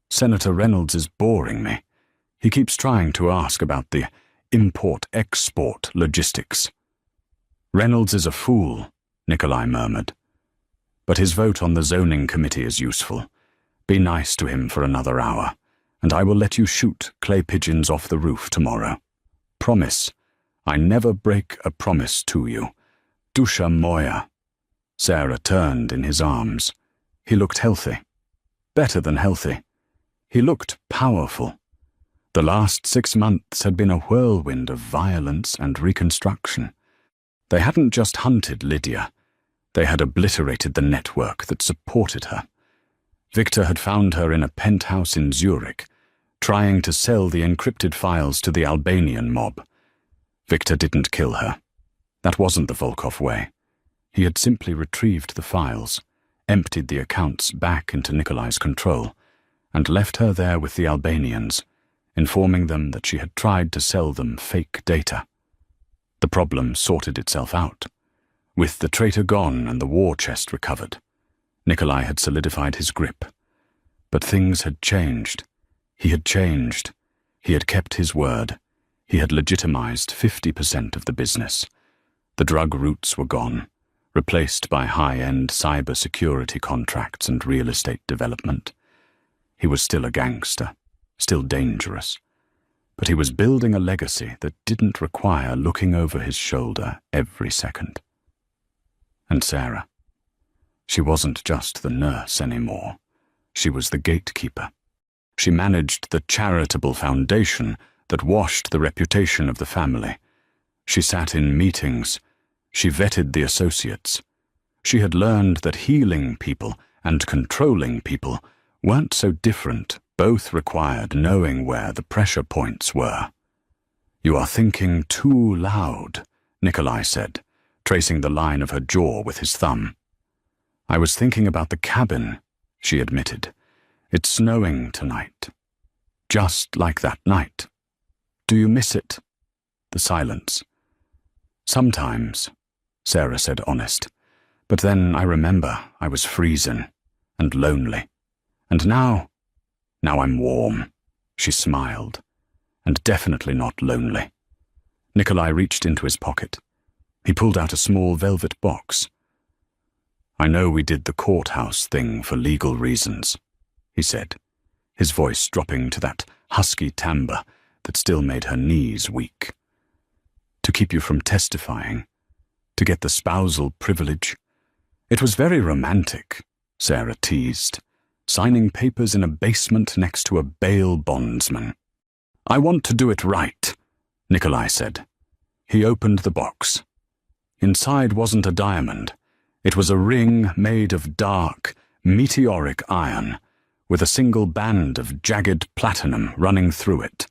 "Senator Reynolds is boring me. He keeps trying to ask about the import-export logistics." "Reynolds is a fool," Nikolai murmured. "But his vote on the zoning committee is useful. Be nice to him for another hour, and I will let you shoot clay pigeons off the roof tomorrow. Promise. I never break a promise to you. Dusha moja." Sarah turned in his arms. He looked healthy. Better than healthy. He looked powerful. The last 6 months had been a whirlwind of violence and reconstruction. They hadn't just hunted Lydia. They had obliterated the network that supported her. Victor had found her in a penthouse in Zurich, trying to sell the encrypted files to the Albanian mob. Victor didn't kill her. That wasn't the Volkov way. He had simply retrieved the files, emptied the accounts back into Nikolai's control, and left her there with the Albanians, informing them that she had tried to sell them fake data. The problem sorted itself out. With the traitor gone and the war chest recovered, Nikolai had solidified his grip. But things had changed. He had changed. He had kept his word. He had legitimized 50% of the business. The drug routes were gone. replaced by high-end cybersecurity contracts and real estate development. He was still a gangster, still dangerous, but he was building a legacy that didn't require looking over his shoulder every second. And Sarah, she wasn't just the nurse anymore. She was the gatekeeper. She managed the charitable foundation that washed the reputation of the family. She sat in meetings. She vetted the associates. She had learned that healing people and controlling people weren't so different. Both required knowing where the pressure points were. "You are thinking too loud," Nikolai said, tracing the line of her jaw with his thumb. "I was thinking about the cabin," she admitted. "It's snowing tonight. Just like that night. Do you miss it?" The silence. "Sometimes," Sarah said, honest. "But then I remember I was freezing and lonely. And now I'm warm." She smiled. "And definitely not lonely." Nikolai reached into his pocket. He pulled out a small velvet box. "I know we did the courthouse thing for legal reasons," he said, his voice dropping to that husky timbre that still made her knees weak. "To keep you from testifying, to get the spousal privilege. It was very romantic," Sarah teased, "signing papers in a basement next to a bail bondsman." "I want to do it right," Nikolai said. He opened the box. Inside wasn't a diamond. It was a ring made of dark, meteoric iron, with a single band of jagged platinum running through it.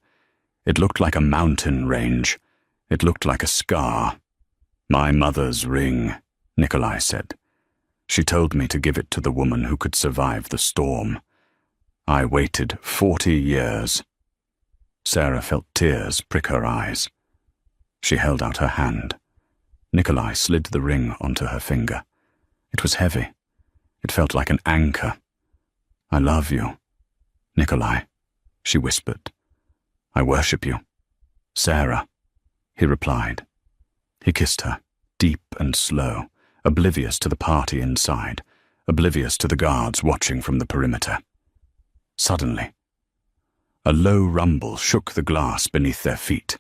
It looked like a mountain range. It looked like a scar. "My mother's ring," Nikolai said. "She told me to give it to the woman who could survive the storm. I waited 40 years. Sarah felt tears prick her eyes. She held out her hand. Nikolai slid the ring onto her finger. It was heavy. It felt like an anchor. "I love you, Nikolai," she whispered. "I worship you." "Sarah," he replied. He kissed her, deep and slow, oblivious to the party inside, oblivious to the guards watching from the perimeter. Suddenly, a low rumble shook the glass beneath their feet.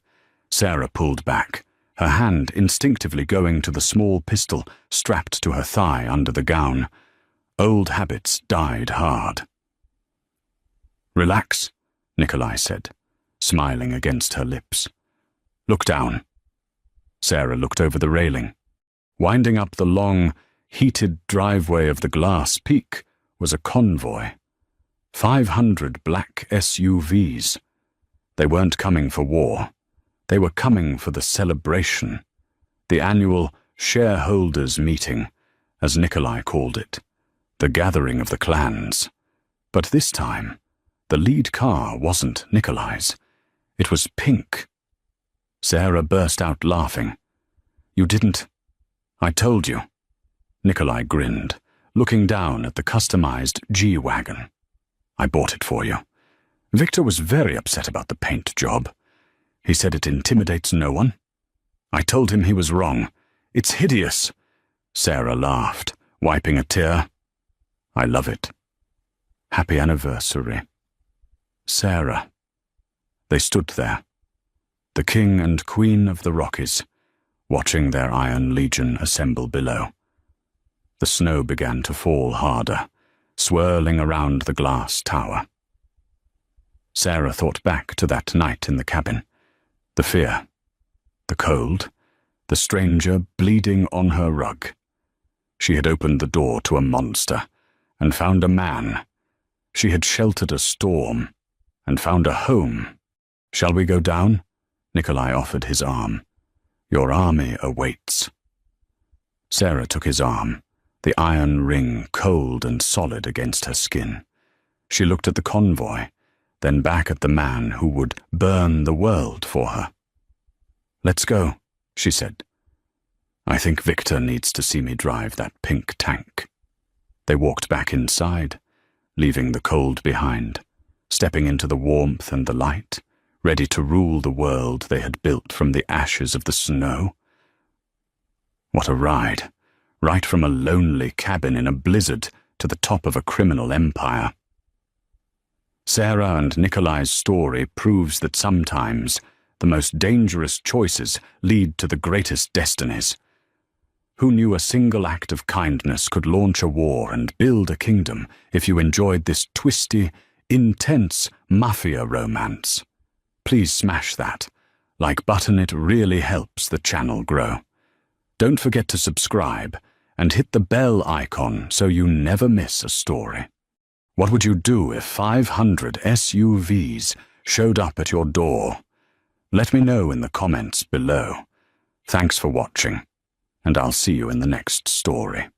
Sarah pulled back, her hand instinctively going to the small pistol strapped to her thigh under the gown. Old habits died hard. "Relax," Nikolai said, smiling against her lips. "Look down." Sarah looked over the railing. Winding up the long, heated driveway of the glass peak was a convoy. 500 black SUVs. They weren't coming for war. They were coming for the celebration, the annual shareholders' meeting, as Nikolai called it, the gathering of the clans. But this time, the lead car wasn't Nikolai's. It was pink. Sarah burst out laughing. "You didn't... I told you." Nikolai grinned, looking down at the customized G-Wagon. "I bought it for you. Victor was very upset about the paint job. He said it intimidates no one. I told him he was wrong. It's hideous." Sarah laughed, wiping a tear. "I love it. Happy anniversary." "Sarah." They stood there, the king and queen of the Rockies, watching their Iron Legion assemble below. The snow began to fall harder, swirling around the glass tower. Sarah thought back to that night in the cabin. The fear, the cold, the stranger bleeding on her rug. She had opened the door to a monster and found a man. She had sheltered a storm and found a home. "Shall we go down?" Nikolai offered his arm. "Your army awaits." Sarah took his arm, the iron ring cold and solid against her skin. She looked at the convoy, then back at the man who would burn the world for her. "Let's go," she said. "I think Victor needs to see me drive that pink tank." They walked back inside, leaving the cold behind, stepping into the warmth and the light, ready to rule the world they had built from the ashes of the snow. What a ride, right from a lonely cabin in a blizzard to the top of a criminal empire. Sarah and Nikolai's story proves that sometimes the most dangerous choices lead to the greatest destinies. Who knew a single act of kindness could launch a war and build a kingdom? If you enjoyed this twisty, intense mafia romance, please smash that like button. It really helps the channel grow. Don't forget to subscribe and hit the bell icon so you never miss a story. What would you do if 500 SUVs showed up at your door? Let me know in the comments below. Thanks for watching, and I'll see you in the next story.